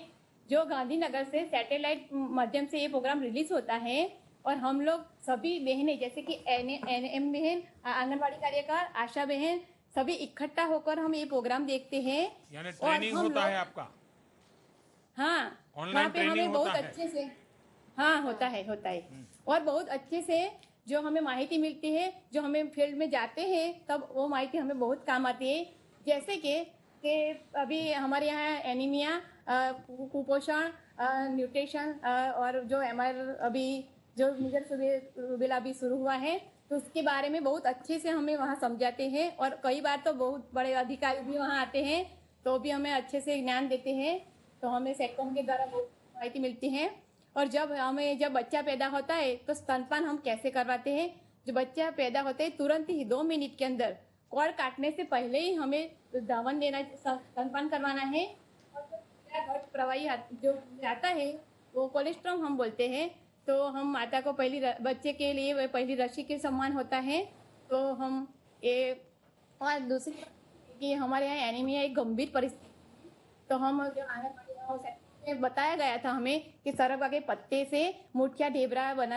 जो गांधीनगर से सैटेलाइट माध्यम से ये प्रोग्राम रिलीज होता है। और हम लोग सभी बहनें, जैसे कि एनएम बहन, आंगनबाड़ी कार्यकर, आशा बहन, सभी इकट्ठा होकर हम ये प्रोग्राम देखते हैं। यानी ट्रेनिंग होता है आपका? हाँ, ऑनलाइन ट्रेनिंग बहुत अच्छे से, हाँ होता है और बहुत अच्छे से जो हमें माहिती मिलती है, जो हमें फील्ड में जाते हैं तब वो माहिती हमें बहुत काम आती है। जैसे कि अभी हमारे यहाँ एनीमिया, कुपोषण, न्यूट्रिशन, और जो हमारे अभी जो मीजल्स रूबेला अभी शुरू हुआ है, तो उसके बारे में बहुत अच्छे से हमें वहाँ समझाते हैं। और कई बार तो बहुत बड़े अधिकारी भी वहाँ आते हैं, तो भी हमें अच्छे से ज्ञान देते हैं। तो हमें सेटकॉम के द्वारा बहुत माहिती मिलती है। और जब बच्चा पैदा होता है तो स्तनपान हम कैसे करवाते हैं। जो बच्चा पैदा होते है तुरंत ही 2 मिनट के अंदर, कॉर्ड काटने से पहले ही हमें दावन देना, स्तनपान करवाना है। और घट प्रवाही जो आता है वो कोलेस्ट्रॉम हम बोलते हैं। तो हम माता को बच्चे के लिए पहली रस्सी के समान होता है। तो हम ये, और दूसरी कि हमारे यहाँ एनीमिया एक गंभीर परिस्थिति, तो हम जो आंगनबाड़ी में बताया गया था हमें कि सरगवा के पत्ते से मुठिया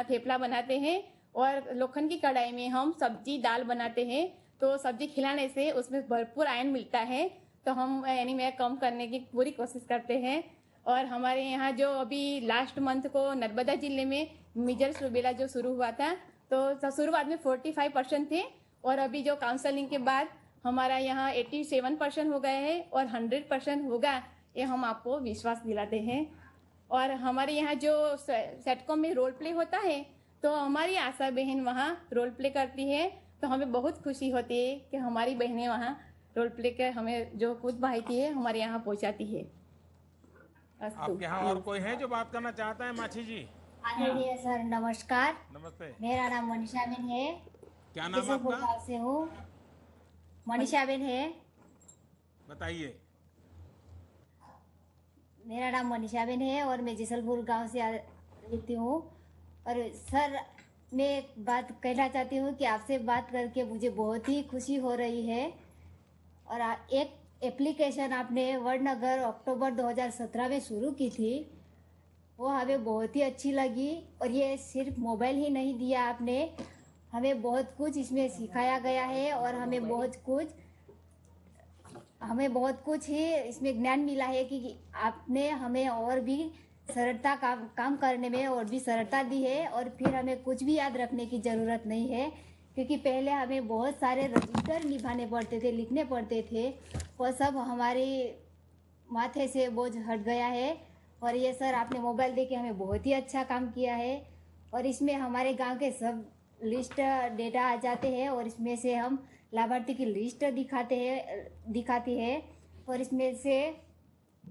थेपला बनाते हैं, और लोखंड की कढ़ाई में हम सब्जी दाल बनाते हैं। तो सब्जी खिलाने से उसमें भरपूर आयरन मिलता है। तो हम एनीमिया कम करने की पूरी कोशिश करते हैं। और हमारे यहाँ जो अभी लास्ट मंथ को नर्मदा जिले में मीजल्स रूबेला जो शुरू हुआ था, तो शुरुआत में 45% थे, और अभी जो काउंसलिंग के बाद हमारा यहाँ 87% हो गए हैं, और 100% होगा ये हम आपको विश्वास दिलाते हैं। और हमारे यहाँ जो सेटकॉम में रोल प्ले होता है तो हमारी आशा बहन वहाँ रोल प्ले करती है, तो हमें बहुत खुशी होती है कि हमारी बहनें वहाँ रोल प्ले कर हमें जो कुछ माहिती है हमारे यहाँ पहुँचाती है। आपके यहाँ और कोई है जो बात करना चाहता है? माछी जी। आदरणीय सर नमस्कार। नमस्ते। मेरा नाम मनीषा बेन है। क्या नाम आपका? गाँव से हूँ। मनीषा बेन है। बताइए। मेरा नाम मनीषा बेन है और मैं जैसलपुर गांव से रहती हूँ। और सर मैं एक बात कहना चाहती हूँ कि आपसे बात करके मुझे बहुत ही खुशी हो रही है। और एक एप्लीकेशन आपने वडनगर अक्टूबर 2017 में शुरू की थी, वो हमें बहुत ही अच्छी लगी। और ये सिर्फ मोबाइल ही नहीं दिया आपने, हमें बहुत कुछ इसमें सिखाया गया है और हमें बहुत कुछ ही इसमें ज्ञान मिला है कि आपने हमें और भी सरलता काम करने में और भी सरलता दी है। और फिर हमें कुछ भी याद रखने की ज़रूरत नहीं है, क्योंकि पहले हमें बहुत सारे रजिस्टर निभाने पड़ते थे, लिखने पड़ते थे, वो सब हमारे माथे से बोझ हट गया है। और ये सर आपने मोबाइल देके हमें बहुत ही अच्छा काम किया है। और इसमें हमारे गांव के सब लिस्ट डेटा आ जाते हैं और इसमें से हम लाभार्थी की लिस्ट दिखाती है। और इसमें से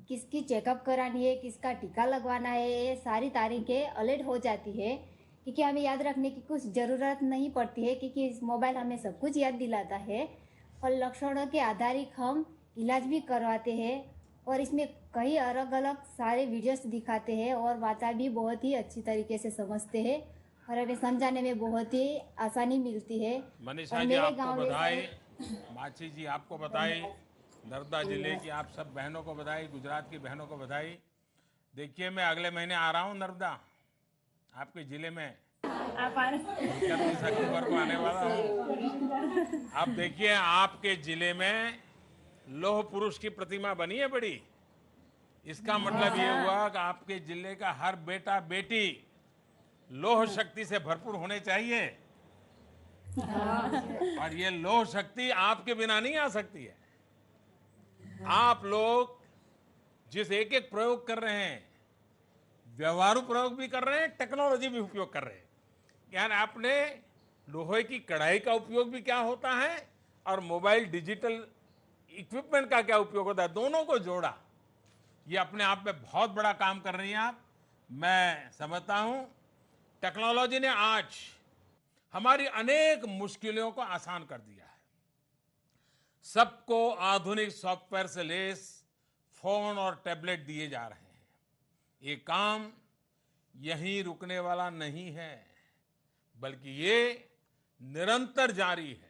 किसकी चेकअप करानी है, किसका टीका लगवाना है, ये सारी तारीखें अलर्ट हो जाती है, क्योंकि हमें याद रखने की कुछ ज़रूरत नहीं पड़ती है, क्योंकि इस मोबाइल हमें सब कुछ याद दिलाता है। और लक्षणों के आधारित हम इलाज भी करवाते हैं। और इसमें कई अलग अलग सारे वीडियोस दिखाते हैं और बातें भी बहुत ही अच्छी तरीके से समझते हैं और हमें समझाने में बहुत ही आसानी मिलती है। मनीषा जी आपको बधाई। माछी जी आपको बधाई। नर्मदा जिले की आप सब बहनों को बधाई, गुजरात की बहनों को बधाई। देखिए मैं अगले महीने आ रहा हूँ नर्मदा, आपके जिले में 31 अक्टूबर को आने वाला हूँ। अब देखिए आपके जिले में लौह पुरुष की प्रतिमा बनी है बड़ी। इसका मतलब ये हुआ कि आपके जिले का हर बेटा बेटी लौह शक्ति से भरपूर होने चाहिए। और ये लौह शक्ति आपके बिना नहीं आ सकती है। आप लोग जिस एक एक प्रयोग कर रहे हैं, व्यवहारु प्रयोग भी कर रहे हैं, टेक्नोलॉजी भी उपयोग कर रहे हैं। यानी आपने लोहे की कढ़ाई का उपयोग भी क्या होता है और मोबाइल डिजिटल इक्विपमेंट का क्या उपयोग होता है, दोनों को जोड़ा। ये अपने आप में बहुत बड़ा काम कर रही हैं आप। मैं समझता हूं टेक्नोलॉजी ने आज हमारी अनेक मुश्किलों को आसान कर दिया है। सबको आधुनिक सॉफ्टवेयर से लैस फोन और टैबलेट दिए जा रहे हैं। ये काम यहीं रुकने वाला नहीं है, बल्कि ये निरंतर जारी है।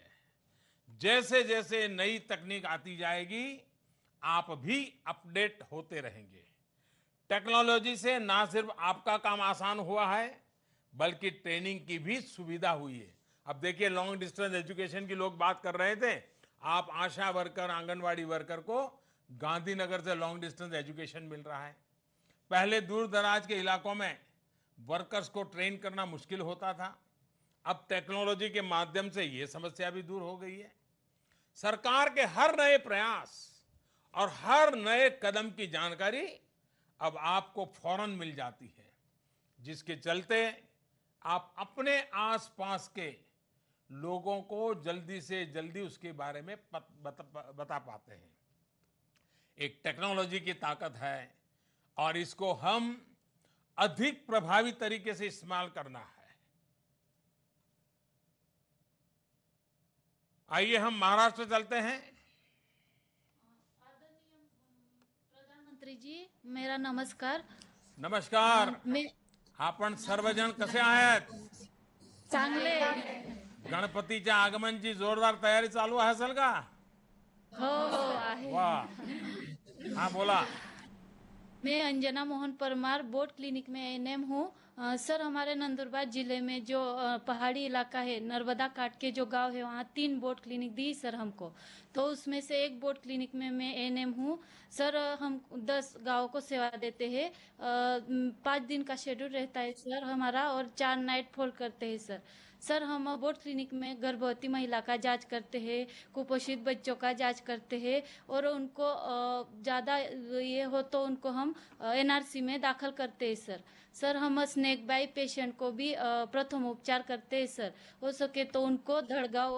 जैसे जैसे नई तकनीक आती जाएगी आप भी अपडेट होते रहेंगे। टेक्नोलॉजी से ना सिर्फ आपका काम आसान हुआ है, बल्कि ट्रेनिंग की भी सुविधा हुई है। अब देखिए लॉन्ग डिस्टेंस एजुकेशन की लोग बात कर रहे थे। आप आशा वर्कर, आंगनवाड़ी वर्कर को गांधीनगर से लॉन्ग डिस्टेंस एजुकेशन मिल रहा है। पहले दूर दराज के इलाकों में वर्कर्स को ट्रेन करना मुश्किल होता था। अब टेक्नोलॉजी के माध्यम से ये समस्या भी दूर हो गई है। सरकार के हर नए प्रयास और हर नए कदम की जानकारी अब आपको फौरन मिल जाती है, जिसके चलते आप अपने आसपास के लोगों को जल्दी से जल्दी उसके बारे में बता पाते हैं। एक टेक्नोलॉजी की ताकत है और इसको हम अधिक प्रभावी तरीके से इस्तेमाल करना है। आइए हम महाराष्ट्र चलते हैं। प्रधानमंत्री जी मेरा नमस्कार। नमस्कार। आपण सर्वजण कसे आहेत? चांगले। गणपतीच्या आगमनची जोरदार तयारी चालू असेल का? हो आहे। वाह, हाँ बोला। मैं अंजना मोहन परमार बोट क्लिनिक में एएनएम हूँ। सर हमारे नंदुरबार जिले में जो पहाड़ी इलाका है, नर्मदा काट के जो गांव है, वहाँ 3 बोट क्लिनिक दी सर हमको। तो उसमें से एक बोट क्लिनिक में मैं एएनएम हूँ। सर हम 10 गाँव को सेवा देते हैं। 5 दिन का शेड्यूल रहता है सर हमारा और 4 नाइट फॉल करते हैं सर। सर हम अबॉर्ट क्लिनिक में गर्भवती महिला का जांच करते हैं, कुपोषित बच्चों का जांच करते हैं और उनको ज़्यादा ये हो तो उनको हम एनआरसी में दाखिल करते हैं सर हम स्नेक बाइट पेशेंट को भी प्रथम उपचार करते हैं सर। हो सके तो उनको धड़गांव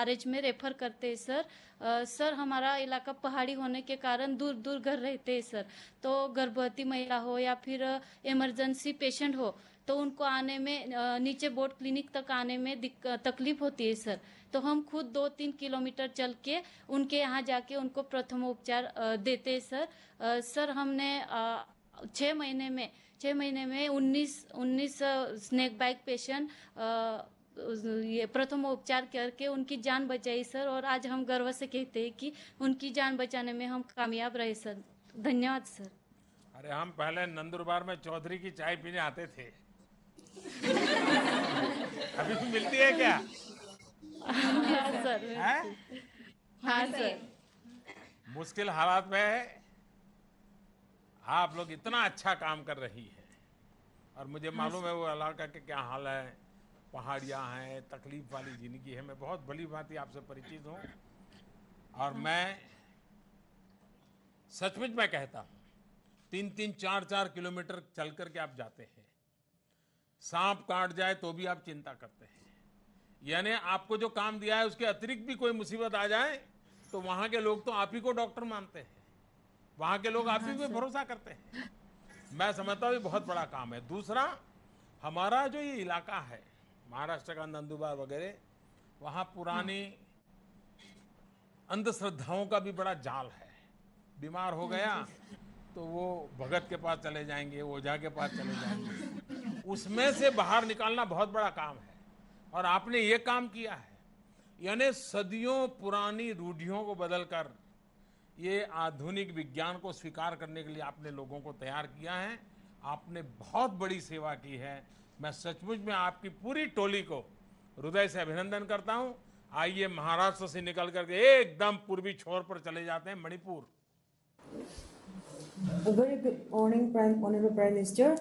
आरएच में रेफर करते हैं सर हमारा इलाका पहाड़ी होने के कारण दूर दूर घर रहते हैं सर, तो गर्भवती महिला हो या फिर इमरजेंसी पेशेंट हो तो उनको आने में नीचे बोर्ड क्लिनिक तक आने में तकलीफ होती है सर। तो हम खुद 2-3 किलोमीटर चल के उनके यहाँ जाके उनको प्रथम उपचार देते हैं सर हमने 6 महीने में 19 स्नेक बाइट पेशेंट ये प्रथम उपचार करके उनकी जान बचाई सर, और आज हम गर्व से कहते हैं कि उनकी जान बचाने में हम कामयाब रहे सर। धन्यवाद सर। अरे हम पहले नंदुरबार में चौधरी की चाय पीने आते थे। अभी भी मिलती है क्या? सर हाँ सर। मुश्किल हालात में आप लोग इतना अच्छा काम कर रही है और मुझे मालूम है वो इलाका के क्या हाल है, पहाड़ियाँ हैं, तकलीफ वाली जिंदगी है। मैं बहुत भली भांति आपसे परिचित हूँ और मैं सचमुच मैं कहता हूँ 3-3, 4-4 किलोमीटर चल करके आप जाते हैं, सांप काट जाए तो भी आप चिंता करते हैं, यानी आपको जो काम दिया है उसके अतिरिक्त भी कोई मुसीबत आ जाए तो वहाँ के लोग तो आप ही को डॉक्टर मानते हैं, वहाँ के लोग आप ही पे भरोसा करते हैं। मैं समझता हूँ ये बहुत बड़ा काम है। दूसरा, हमारा जो ये इलाका है महाराष्ट्र का नंदुरबार वगैरह, वहाँ पुरानी अंधश्रद्धाओं का भी बड़ा जाल है। बीमार हो गया तो वो भगत के पास चले जाएंगे, ओझा के पास चले जाएंगे, उसमें से बाहर निकालना बहुत बड़ा काम है और आपने ये काम किया है। यानी सदियों पुरानी रूढ़ियों को बदलकर ये आधुनिक विज्ञान को स्वीकार करने के लिए आपने लोगों को तैयार किया है। आपने बहुत बड़ी सेवा की है। मैं सचमुच में आपकी पूरी टोली को हृदय से अभिनंदन करता हूं। आइए महाराष्ट्र से निकल करके एकदम पूर्वी छोर पर चले जाते हैं, Manipur. A very good morning, Honorable Prime Minister.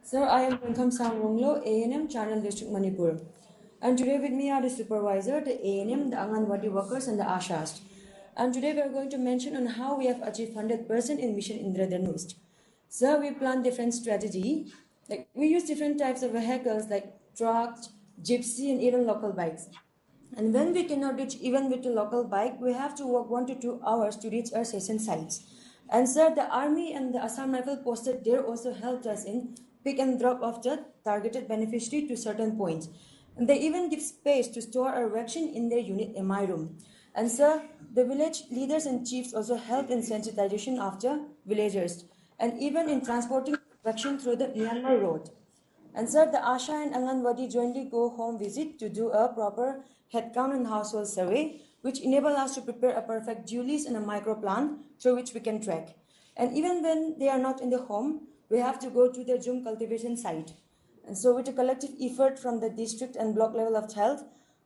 Sir, I am Prantham Samronglo, A&M, Charnal District, Manipur. And today with me are the supervisor, the A&M, the Anganwadi workers, and the Ashas. And today we are going to mention on how we have achieved 100% in Mission Indradhanush. Sir, we plan different strategy. Like we use different types of vehicles like trucks, gypsy, and even local bikes. And when we cannot reach even with a local bike, we have to walk 1 to 2 hours to reach our session sites. And sir, the army and the Assam Rifle posted there also helped us in pick and drop of the targeted beneficiary to certain points. And they even give space to store our vaccine in their unit MI room. And sir, the village leaders and chiefs also help in sensitization of the villagers and even in transporting vaccine through the Myanmar road. And sir, the Asha and Anganwadi jointly go home visit to do a proper headcount and household survey, which enable us to prepare a perfect due list and a micro plan through which we can track. And even when they are not in the home, we have to go to the Zoom cultivation site. And so with a collective effort from the district and block level of health,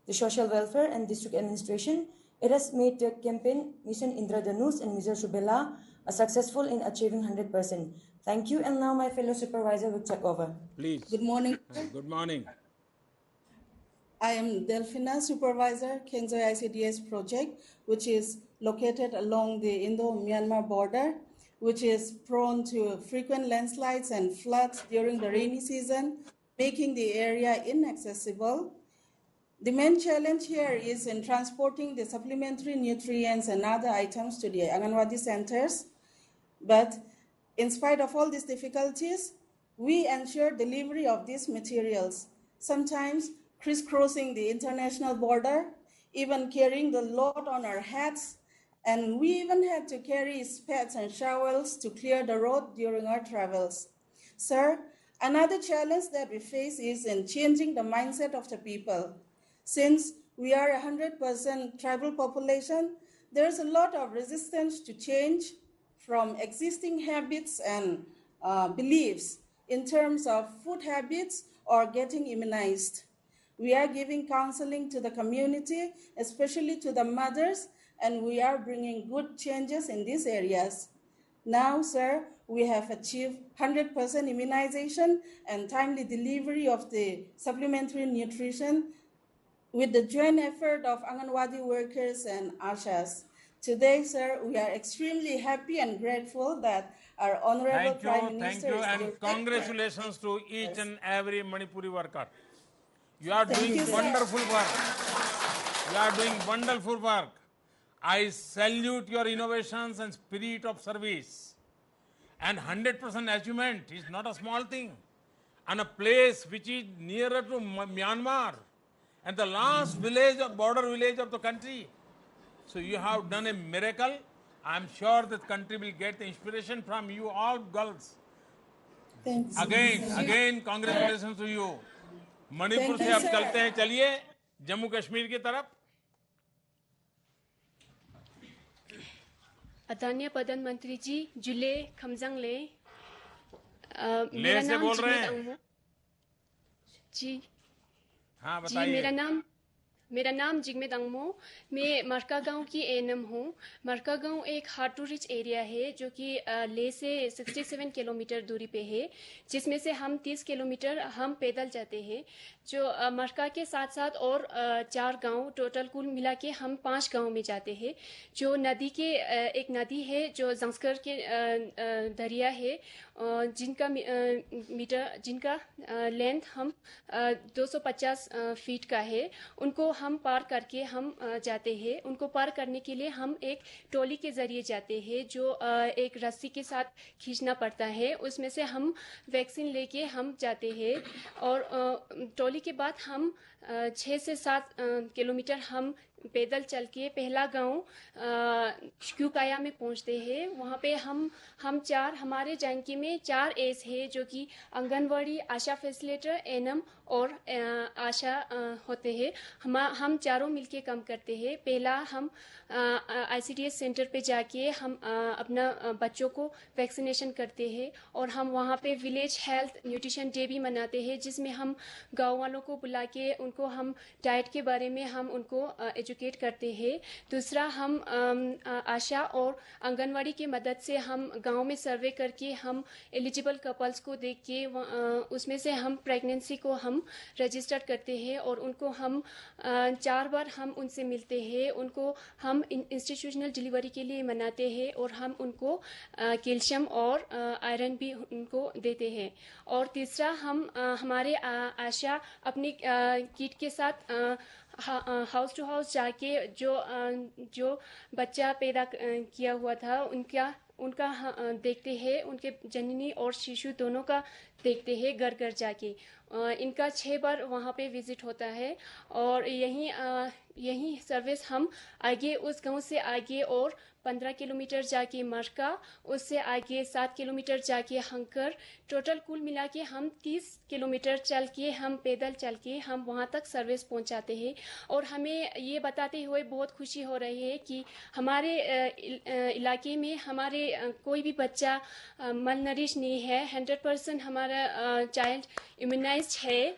the social welfare and district administration, it has made the campaign Mission Indradhanush and Mr. Shubela successful in achieving 100%. Thank you, and now my fellow supervisor will take over. Please. Good morning. Good morning. I am Delphina, Supervisor, Kenzoy ICDS project, which is located along the Indo-Myanmar border, which is prone to frequent landslides and floods during the rainy season, making the area inaccessible. The main challenge here is in transporting the supplementary nutrients and other items to the Anganwadi centers. But in spite of all these difficulties, we ensure delivery of these materials, sometimes crisscrossing the international border, even carrying the load on our heads, and we even had to carry spades and shovels to clear the road during our travels. Sir, another challenge that we face is in changing the mindset of the people. Since we are 100% tribal population, there's a lot of resistance to change from existing habits and beliefs in terms of food habits or getting immunized. We are giving counseling to the community, especially to the mothers, and we are bringing good changes in these areas. Now, sir, we have achieved 100% immunization and timely delivery of the supplementary nutrition with the joint effort of Anganwadi workers and ASHAs. Today, sir, we are extremely happy and grateful that our Honorable Prime Minister thank you, is and directed- congratulations to each and every Manipuri worker. You are Thank doing you, sir. wonderful work. You are doing wonderful work. I salute your innovations and spirit of service. And 100% achievement is not a small thing. And a place which is nearer to Myanmar and the last village or border village of the country. So you have done a miracle. I am sure that country will get the inspiration from you all girls. Thanks. Again, congratulations to you. Manipur से अब चलते हैं, चलिए जम्मू कश्मीर की तरफ। आदरणीय प्रधानमंत्री जी, जुले खमजंगले ले से बोल रहे हैं जी। हाँ जी, बताइए। मेरा नाम जिगमे दंगमो। मैं मरका गांव की एएनएम हूँ। मरका गांव एक हार्ड टू रिच एरिया है जो कि ले से 67 किलोमीटर दूरी पे है, जिसमें से हम 30 किलोमीटर हम पैदल जाते हैं। जो मरका के साथ साथ और 4 गांव, टोटल कुल मिला के हम 5 गांव में जाते हैं। जो नदी के एक नदी है जो जंस्कर के दरिया है, जिनका लेंथ हम 250 फीट का है। उनको हम पार करके हम जाते हैं। उनको पार करने के लिए हम एक टोली के जरिए जाते हैं, जो एक रस्सी के साथ खींचना पड़ता है। उसमें से हम वैक्सीन लेके हम जाते हैं और टोली के बाद हम 6 से 7 किलोमीटर हम पैदल चल के पहला गांव क्यूकाया में पहुंचते हैं। वहां पे हमारे जानकी में 4 एस है जो कि आंगनवाड़ी, आशा फैसिलिटेटर, एनएम और आशा होते हैं। हम चारों मिलके काम करते हैं। पहला हम आईसीडीएस सेंटर पे जाके हम अपना बच्चों को वैक्सीनेशन करते हैं और हम वहाँ पे विलेज हेल्थ न्यूट्रिशन डे भी मनाते हैं, जिसमें हम गाँव वालों को बुला के उनको हम डाइट के बारे में हम उनको एजुकेट करते हैं। दूसरा, हम आशा और आंगनवाड़ी की मदद से हम गांव में सर्वे करके हम एलिजिबल कपल्स को देख के उसमें से हम प्रेगनेंसी को हम रजिस्टर करते हैं और उनको हम 4 बार हम उनसे मिलते हैं। उनको हम इंस्टीट्यूशनल डिलीवरी के लिए मनाते हैं और हम उनको कैल्शियम और आयरन भी उनको देते हैं। और तीसरा, हम हमारे आशा अपनी किट के साथ हाउस टू हाउस जाके जो बच्चा पैदा किया हुआ था उनका देखते हैं, उनके जननी और शिशु दोनों का देखते हैं घर घर जाके। इनका 6 बार वहाँ पे विजिट होता है और यही सर्विस हम आगे उस गांव से आगे और 15 किलोमीटर जाके मरका, उससे आगे 7 किलोमीटर जाके हंकर, टोटल कुल मिला के हम 30 किलोमीटर चल के हम पैदल चल के हम वहाँ तक सर्विस पहुँचाते हैं। और हमें ये बताते हुए बहुत खुशी हो रही है कि हमारे इलाके में हमारे कोई भी बच्चा मलनरिश नहीं है। 100% हमारा चाइल्ड इम्यूनाइज्ड है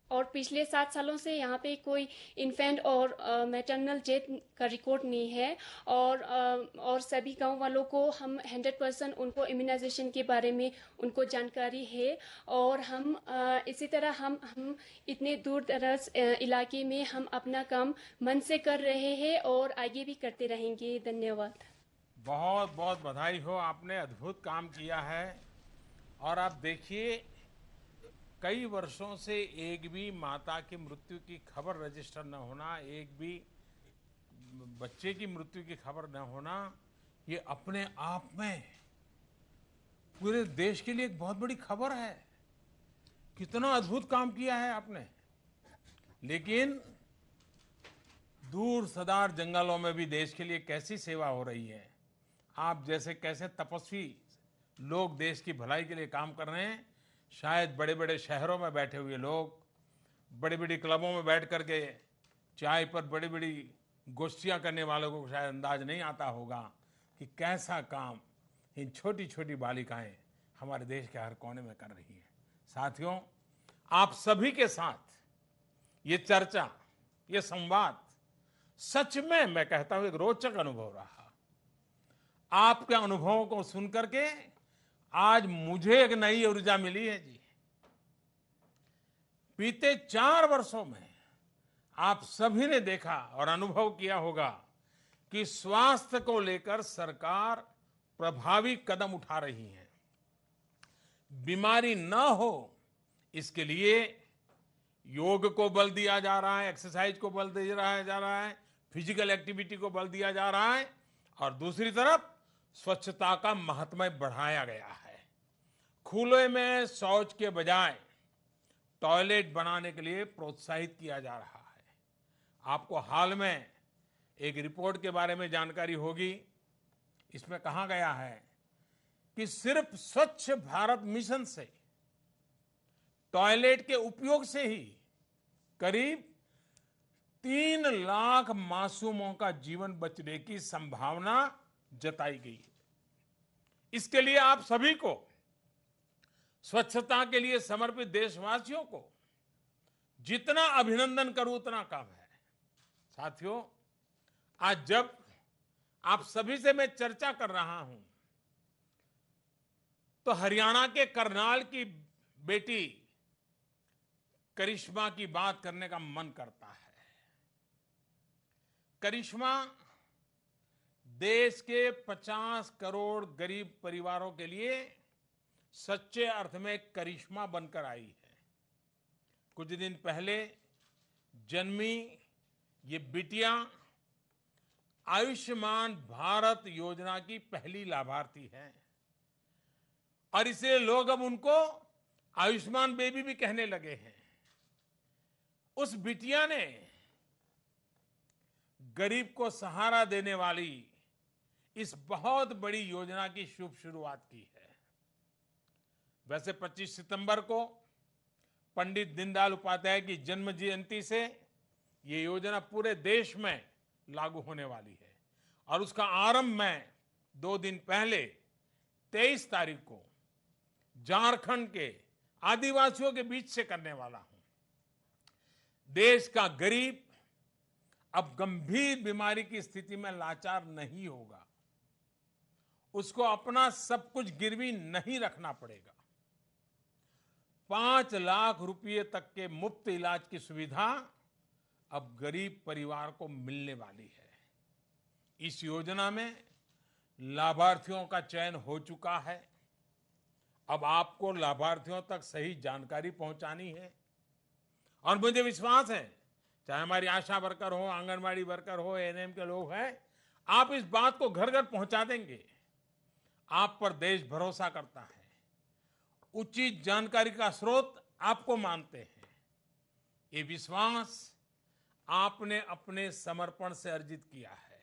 और पिछले 7 सालों से यहाँ पे कोई इन्फेंट और मैटरनल डेथ का रिकॉर्ड नहीं है। और सभी गांव वालों को हम 100% उनको इम्यूनाइजेशन के बारे में उनको जानकारी है। और हम इसी तरह हम इतने दूर दराज इलाके में हम अपना काम मन से कर रहे हैं और आगे भी करते रहेंगे। धन्यवाद। बहुत बहुत बधाई हो, आपने अद्भुत काम किया है। और आप देखिए, कई वर्षों से एक भी माता की मृत्यु की खबर रजिस्टर न होना, एक भी बच्चे की मृत्यु की खबर न होना, ये अपने आप में पूरे देश के लिए एक बहुत बड़ी खबर है। कितना अद्भुत काम किया है आपने। लेकिन दूर सदार जंगलों में भी देश के लिए कैसी सेवा हो रही है। आप जैसे कैसे तपस्वी लोग देश की भलाई के लिए काम कर रहे हैं। शायद बड़े बड़े शहरों में बैठे हुए लोग, बड़ी बड़ी क्लबों में बैठ करके चाय पर बड़ी बड़ी गोष्ठियाँ करने वालों को शायद अंदाज नहीं आता होगा कि कैसा काम इन छोटी छोटी बालिकाएं हमारे देश के हर कोने में कर रही हैं। साथियों, आप सभी के साथ ये चर्चा, ये संवाद सच में मैं कहता हूँ एक रोचक अनुभव रहा। आपके अनुभवों को सुन करके आज मुझे एक नई ऊर्जा मिली है जी। बीते 4 वर्षों में आप सभी ने देखा और अनुभव किया होगा कि स्वास्थ्य को लेकर सरकार प्रभावी कदम उठा रही है। बीमारी न हो इसके लिए योग को बल दिया जा रहा है, एक्सरसाइज को बल दिया जा रहा है, फिजिकल एक्टिविटी को बल दिया जा रहा है, और दूसरी तरफ स्वच्छता का महत्व बढ़ाया गया है। खुले में शौच के बजाय टॉयलेट बनाने के लिए प्रोत्साहित किया जा रहा है। आपको हाल में एक रिपोर्ट के बारे में जानकारी होगी। इसमें कहा गया है कि सिर्फ स्वच्छ भारत मिशन से, टॉयलेट के उपयोग से ही करीब 3 लाख मासूमों का जीवन बचने की संभावना जताई गई है। इसके लिए आप सभी को, स्वच्छता के लिए समर्पित देशवासियों को जितना अभिनंदन करूं उतना कम है। साथियों, आज जब आप सभी से मैं चर्चा कर रहा हूं तो हरियाणा के करनाल की बेटी करिश्मा की बात करने का मन करता है। करिश्मा देश के 50 करोड़ गरीब परिवारों के लिए सच्चे अर्थ में करिश्मा बनकर आई है। कुछ दिन पहले जन्मी ये बिटिया आयुष्मान भारत योजना की पहली लाभार्थी है, और इसलिए लोग अब उनको आयुष्मान बेबी भी कहने लगे हैं। उस बिटिया ने गरीब को सहारा देने वाली इस बहुत बड़ी योजना की शुभ शुरुआत की है। वैसे 25 सितंबर को पंडित दीनदयाल उपाध्याय की जन्म जयंती से ये योजना पूरे देश में लागू होने वाली है, और उसका आरंभ मैं 2 दिन पहले 23 तारीख को झारखंड के आदिवासियों के बीच से करने वाला हूं। देश का गरीब अब गंभीर बीमारी की स्थिति में लाचार नहीं होगा। उसको अपना सब कुछ गिरवी नहीं रखना पड़ेगा। 5 लाख रुपए तक के मुफ्त इलाज की सुविधा अब गरीब परिवार को मिलने वाली है। इस योजना में लाभार्थियों का चयन हो चुका है। अब आपको लाभार्थियों तक सही जानकारी पहुंचानी है, और मुझे विश्वास है चाहे हमारी आशा वर्कर हो, आंगनबाड़ी वर्कर हो, एएनएम के लोग हैं, आप इस बात को घर घर पहुंचा देंगे। आप पर देश भरोसा करता है। उचित जानकारी का स्रोत आपको मानते हैं। ये विश्वास आपने अपने समर्पण से अर्जित किया है।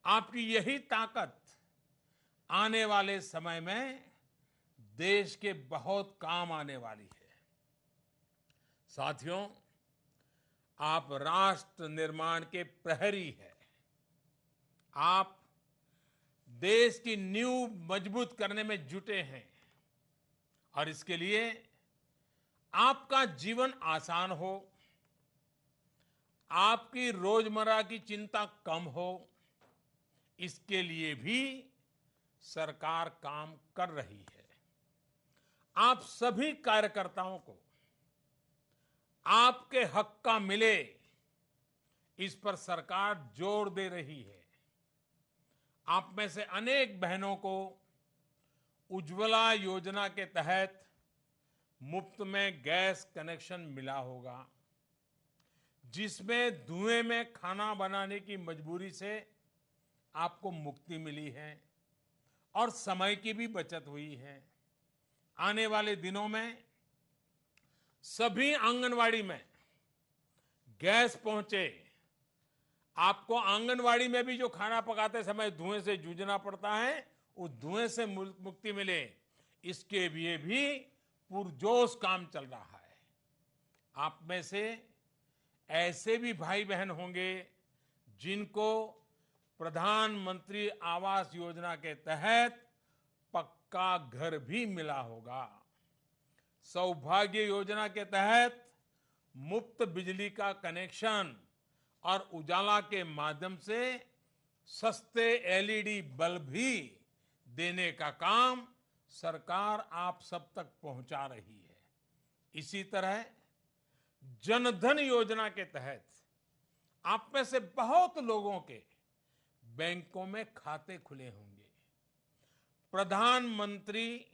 आपकी यही ताकत आने वाले समय में देश के बहुत काम आने वाली है। साथियों, आप राष्ट्र निर्माण के प्रहरी हैं। आप देश की नींव मजबूत करने में जुटे हैं, और इसके लिए आपका जीवन आसान हो, आपकी रोजमर्रा की चिंता कम हो, इसके लिए भी सरकार काम कर रही है। आप सभी कार्यकर्ताओं को आपके हक का मिले, इस पर सरकार जोर दे रही है। आप में से अनेक बहनों को उज्ज्वला योजना के तहत मुफ्त में गैस कनेक्शन मिला होगा, जिसमें धुएं में खाना बनाने की मजबूरी से आपको मुक्ति मिली है और समय की भी बचत हुई है। आने वाले दिनों में सभी आंगनवाड़ी में गैस पहुंचे। आपको आंगनवाड़ी में भी जो खाना पकाते समय धुएं से जूझना पड़ता है, उस धुएं से मुक्ति मिले, इसके लिए भी पुरजोश काम चल रहा है। आप में से ऐसे भी भाई बहन होंगे जिनको प्रधानमंत्री आवास योजना के तहत पक्का घर भी मिला होगा। सौभाग्य योजना के तहत मुफ्त बिजली का कनेक्शन और उजाला के माध्यम से सस्ते एलईडी बल्ब भी देने का काम सरकार आप सब तक पहुंचा रही है। इसी तरह जनधन योजना के तहत आप में से बहुत लोगों के बैंकों में खाते खुले होंगे। प्रधानमंत्री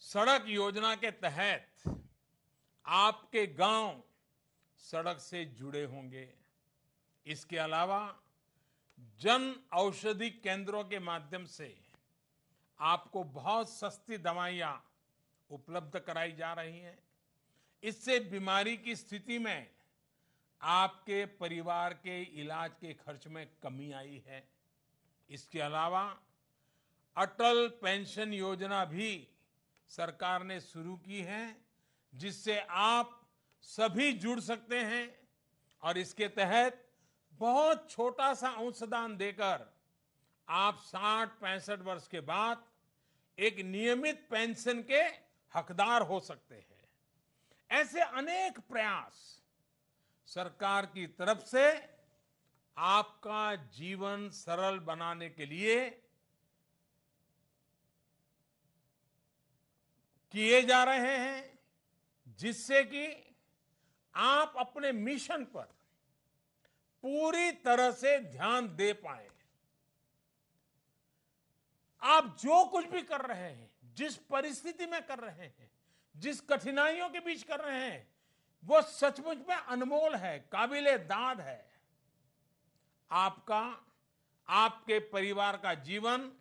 सड़क योजना के तहत आपके गांव सड़क से जुड़े होंगे। इसके अलावा जन औषधि केंद्रों के माध्यम से आपको बहुत सस्ती दवाइयां उपलब्ध कराई जा रही हैं। इससे बीमारी की स्थिति में आपके परिवार के इलाज के खर्च में कमी आई है। इसके अलावा अटल पेंशन योजना भी सरकार ने शुरू की है, जिससे आप सभी जुड़ सकते हैं और इसके तहत बहुत छोटा सा अंशदान देकर आप 60-65 वर्ष के बाद एक नियमित पेंशन के हकदार हो सकते हैं। ऐसे अनेक प्रयास सरकार की तरफ से आपका जीवन सरल बनाने के लिए किए जा रहे हैं, जिससे कि आप अपने मिशन पर पूरी तरह से ध्यान दे पाए। आप जो कुछ भी कर रहे हैं, जिस परिस्थिति में कर रहे हैं, जिस कठिनाइयों के बीच कर रहे हैं, वो सचमुच में अनमोल है, काबिले दाद है। आपका, आपके परिवार का जीवन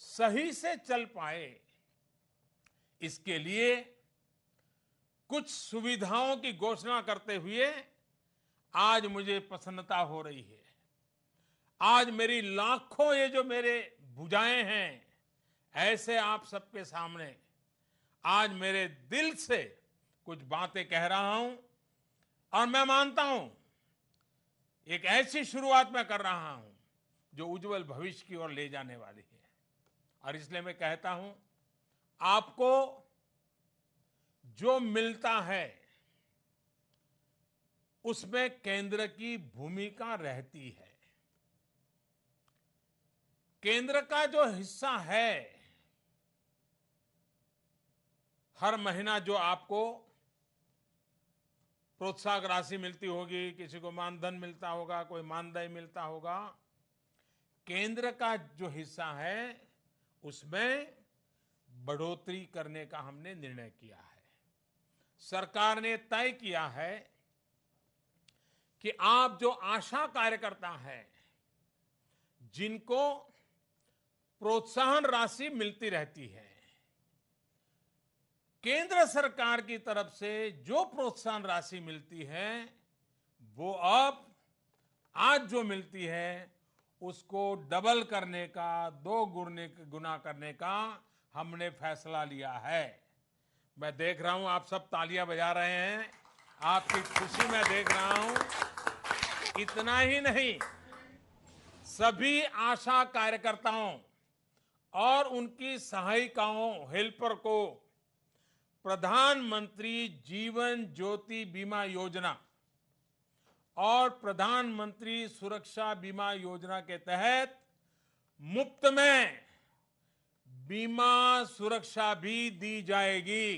सही से चल पाए, इसके लिए कुछ सुविधाओं की घोषणा करते हुए आज मुझे प्रसन्नता हो रही है। आज मेरी लाखों ये जो मेरे भुजाएं हैं, ऐसे आप सबके सामने आज मेरे दिल से कुछ बातें कह रहा हूं और मैं मानता हूं एक ऐसी शुरुआत मैं कर रहा हूं जो उज्जवल भविष्य की ओर ले जाने वाली है। और इसलिए मैं कहता हूं, आपको जो मिलता है उसमें केंद्र की भूमिका रहती है। केंद्र का जो हिस्सा है, हर महीना जो आपको प्रोत्साहक राशि मिलती होगी, किसी को मानधन मिलता होगा, कोई मानदेय मिलता होगा, केंद्र का जो हिस्सा है उसमें बढ़ोतरी करने का हमने निर्णय किया है। सरकार ने तय किया है कि आप जो आशा कार्यकर्ता हैं, जिनको प्रोत्साहन राशि मिलती रहती है, केंद्र सरकार की तरफ से जो प्रोत्साहन राशि मिलती है, वो अब आज जो मिलती है उसको डबल करने का, 2 गुना करने का हमने फैसला लिया है। मैं देख रहा हूं आप सब तालियां बजा रहे हैं, आपकी खुशी मैं देख रहा हूं। इतना ही नहीं, सभी आशा कार्यकर्ताओं और उनकी सहायिकाओं, हेल्पर को प्रधानमंत्री जीवन ज्योति बीमा योजना और प्रधानमंत्री सुरक्षा बीमा योजना के तहत मुफ्त में बीमा सुरक्षा भी दी जाएगी।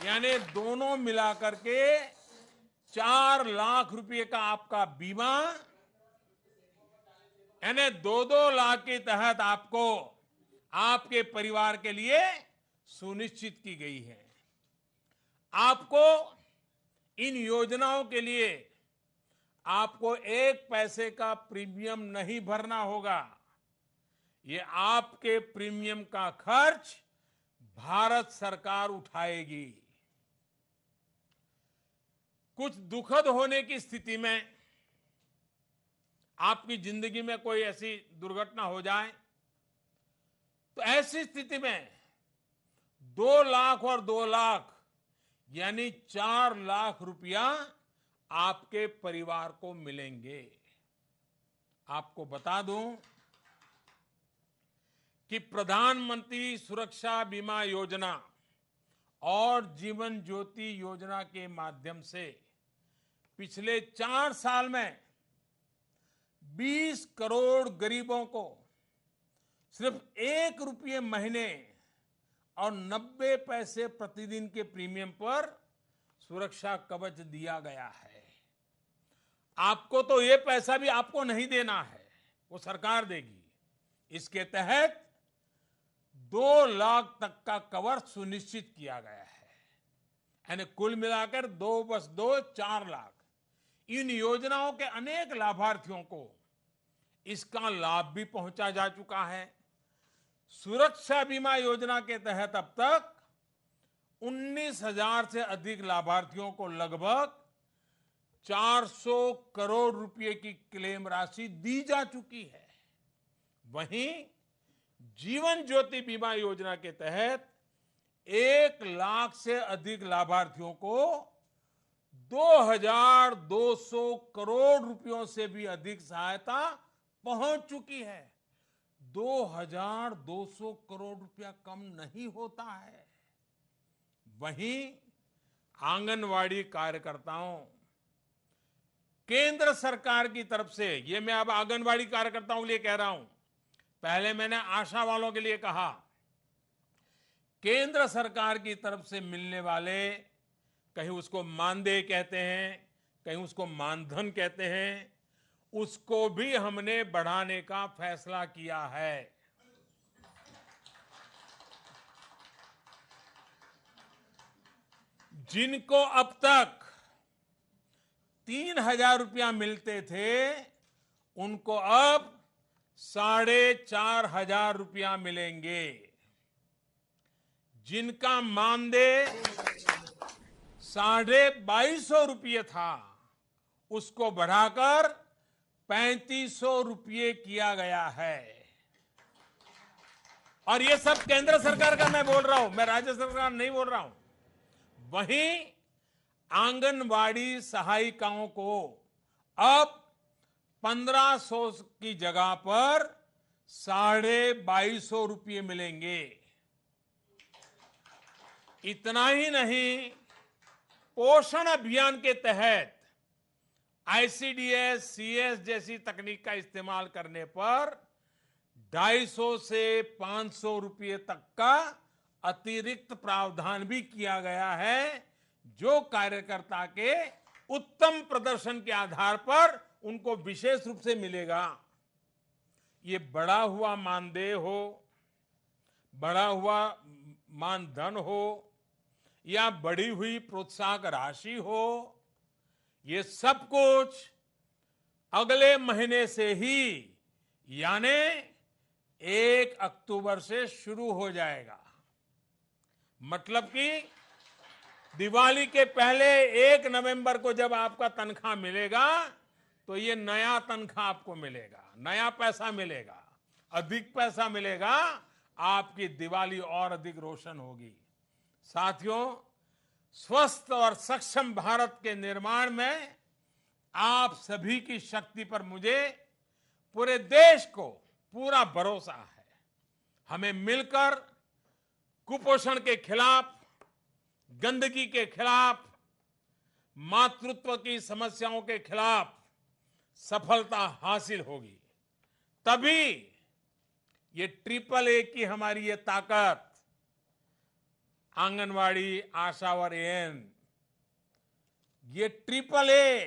यानी दोनों मिलाकर के 4 लाख रुपए का आपका बीमा, यानी 2-2 लाख के तहत आपको आपके परिवार के लिए सुनिश्चित की गई है। आपको इन योजनाओं के लिए आपको 1 पैसे का प्रीमियम नहीं भरना होगा। ये आपके प्रीमियम का खर्च भारत सरकार उठाएगी। कुछ दुखद होने की स्थिति में, आपकी जिंदगी में कोई ऐसी दुर्घटना हो जाए, तो ऐसी स्थिति में 2 लाख और 2 लाख यानी 4 लाख रुपया आपके परिवार को मिलेंगे। आपको बता दूं कि प्रधानमंत्री सुरक्षा बीमा योजना और जीवन ज्योति योजना के माध्यम से पिछले 4 साल में 20 करोड़ गरीबों को सिर्फ 1 रुपये महीने और 90 पैसे प्रतिदिन के प्रीमियम पर सुरक्षा कवच दिया गया है। आपको तो ये पैसा भी आपको नहीं देना है, वो सरकार देगी। इसके तहत 2 लाख तक का कवर सुनिश्चित किया गया है, यानी कुल मिलाकर 2 + 2 4 लाख। इन योजनाओं के अनेक लाभार्थियों को इसका लाभ भी पहुंचा जा चुका है। सुरक्षा बीमा योजना के तहत अब तक 19,000 से अधिक लाभार्थियों को लगभग 400 करोड़ रुपए की क्लेम राशि दी जा चुकी है। वहीं जीवन ज्योति बीमा योजना के तहत 1 लाख से अधिक लाभार्थियों को 2,200 करोड़ रुपयों से भी अधिक सहायता पहुंच चुकी है। 2,200 करोड़ रुपया कम नहीं होता है। वहीं आंगनवाड़ी कार्यकर्ताओं, केंद्र सरकार की तरफ से, ये मैं अब आंगनवाड़ी कार्यकर्ताओं के लिए कह रहा हूं, पहले मैंने आशा वालों के लिए कहा, केंद्र सरकार की तरफ से मिलने वाले, कहीं उसको मानदेय कहते हैं, कहीं उसको मानधन कहते हैं, उसको भी हमने बढ़ाने का फैसला किया है। जिनको अब तक 3,000 रुपया मिलते थे, उनको अब 4,500 रुपया मिलेंगे। जिनका मानदेय 2,250 रुपये था, उसको बढ़ाकर 3,500 रुपये किया गया है। और ये सब केंद्र सरकार का मैं बोल रहा हूं, मैं राज्य सरकार नहीं बोल रहा हूं। वहीं आंगनवाड़ी सहायिकाओं को अब 1,500 की जगह पर 2,250 रुपये मिलेंगे। इतना ही नहीं, पोषण अभियान के तहत ICDS, CS जैसी तकनीक का इस्तेमाल करने पर 250 से 500 रुपये तक का अतिरिक्त प्रावधान भी किया गया है, जो कार्यकर्ता के उत्तम प्रदर्शन के आधार पर उनको विशेष रूप से मिलेगा। ये बढ़ा हुआ मानदेय हो, बढ़ा हुआ मानधन हो, या बढ़ी हुई प्रोत्साहक राशि हो, ये सब कुछ अगले महीने से ही, यानी 1 अक्टूबर से शुरू हो जाएगा। मतलब कि दिवाली के पहले 1 नवंबर को जब आपका तनख्वाह मिलेगा, तो ये नया तनख्वाह आपको मिलेगा, नया पैसा मिलेगा, अधिक पैसा मिलेगा, आपकी दिवाली और अधिक रोशन होगी। साथियों, स्वस्थ और सक्षम भारत के निर्माण में आप सभी की शक्ति पर मुझे, पूरे देश को पूरा भरोसा है। हमें मिलकर कुपोषण के खिलाफ, गंदगी के खिलाफ, मातृत्व की समस्याओं के खिलाफ सफलता हासिल होगी। तभी ये AAA की हमारी ये ताकत, आंगनवाड़ी, आशा और AN, ये AAA,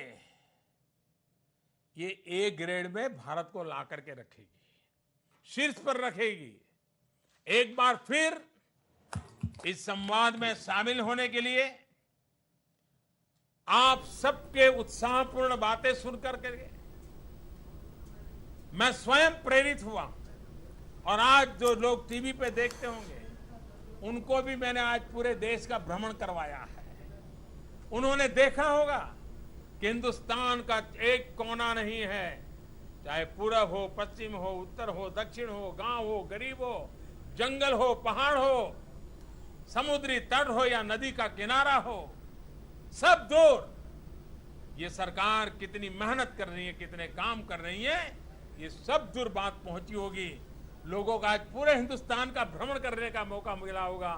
ये A ग्रेड में भारत को ला करके रखेगी, शीर्ष पर रखेगी। एक बार फिर इस संवाद में शामिल होने के लिए, आप सबके उत्साहपूर्ण बातें सुनकर के मैं स्वयं प्रेरित हुआ, और आज जो लोग टीवी पे देखते होंगे, उनको भी मैंने आज पूरे देश का भ्रमण करवाया है। उन्होंने देखा होगा कि हिंदुस्तान का एक कोना नहीं है, चाहे पूरब हो, पश्चिम हो, उत्तर हो, दक्षिण हो, गांव हो, गरीब हो, जंगल हो, पहाड़ हो, समुद्री तट हो या नदी का किनारा हो, सब दूर। ये सरकार कितनी मेहनत कर रही है, कितने काम कर रही है, ये सब दूर बात पहुंची होगी। लोगों का आज पूरे हिंदुस्तान का भ्रमण करने का मौका मिला होगा।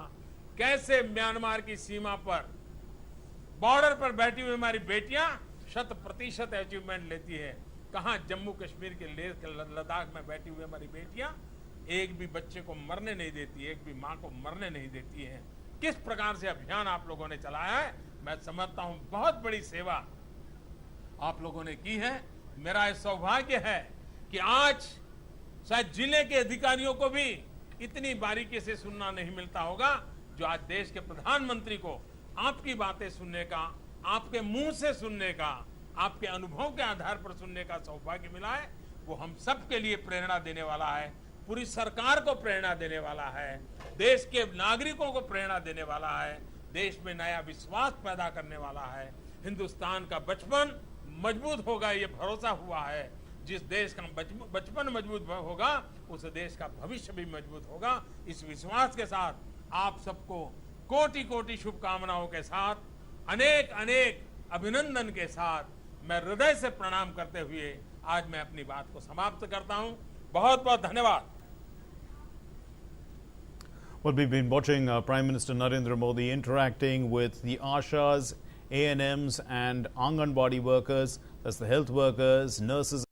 कैसे म्यांमार की सीमा पर, बॉर्डर पर बैठी हुई हमारी बेटियां 100% अचीवमेंट लेती है। कहां जम्मू कश्मीर के लेह, लद्दाख में बैठी हुई हमारी बेटियां एक भी बच्चे को मरने नहीं देती, एक भी माँ को मरने नहीं देती है। किस प्रकार से अभियान आप लोगों ने चलाया है, मैं समझता हूं बहुत बड़ी सेवा आप लोगों ने की है। मेरा यह सौभाग्य है कि आज शायद जिले के अधिकारियों को भी इतनी बारीकी से सुनना नहीं मिलता होगा, जो आज देश के प्रधानमंत्री को आपकी बातें सुनने का, आपके मुंह से सुनने का, आपके अनुभव के आधार पर सुनने का सौभाग्य मिला है। वो हम सब के लिए प्रेरणा देने वाला है, पूरी सरकार को प्रेरणा देने वाला है, देश के नागरिकों को प्रेरणा देने वाला है, देश में नया विश्वास पैदा करने वाला है। हिंदुस्तान का बचपन मजबूत होगा, ये भरोसा हुआ है। जिस देश का बचपन मजबूत होगा, उस देश का भविष्य भी मजबूत होगा। इस विश्वास के साथ आप सबको कोटि कोटि शुभकामनाओं के साथ, अनेक अनेक अभिनंदन के साथ मैं हृदय से प्रणाम करते हुए आज मैं अपनी बात को समाप्त करता हूं। बहुत बहुत धन्यवाद। Well, we've been watching Prime Minister Narendra Modi interacting with the Ashas, ANMs and Anganwadi workers, that's the health workers, nurses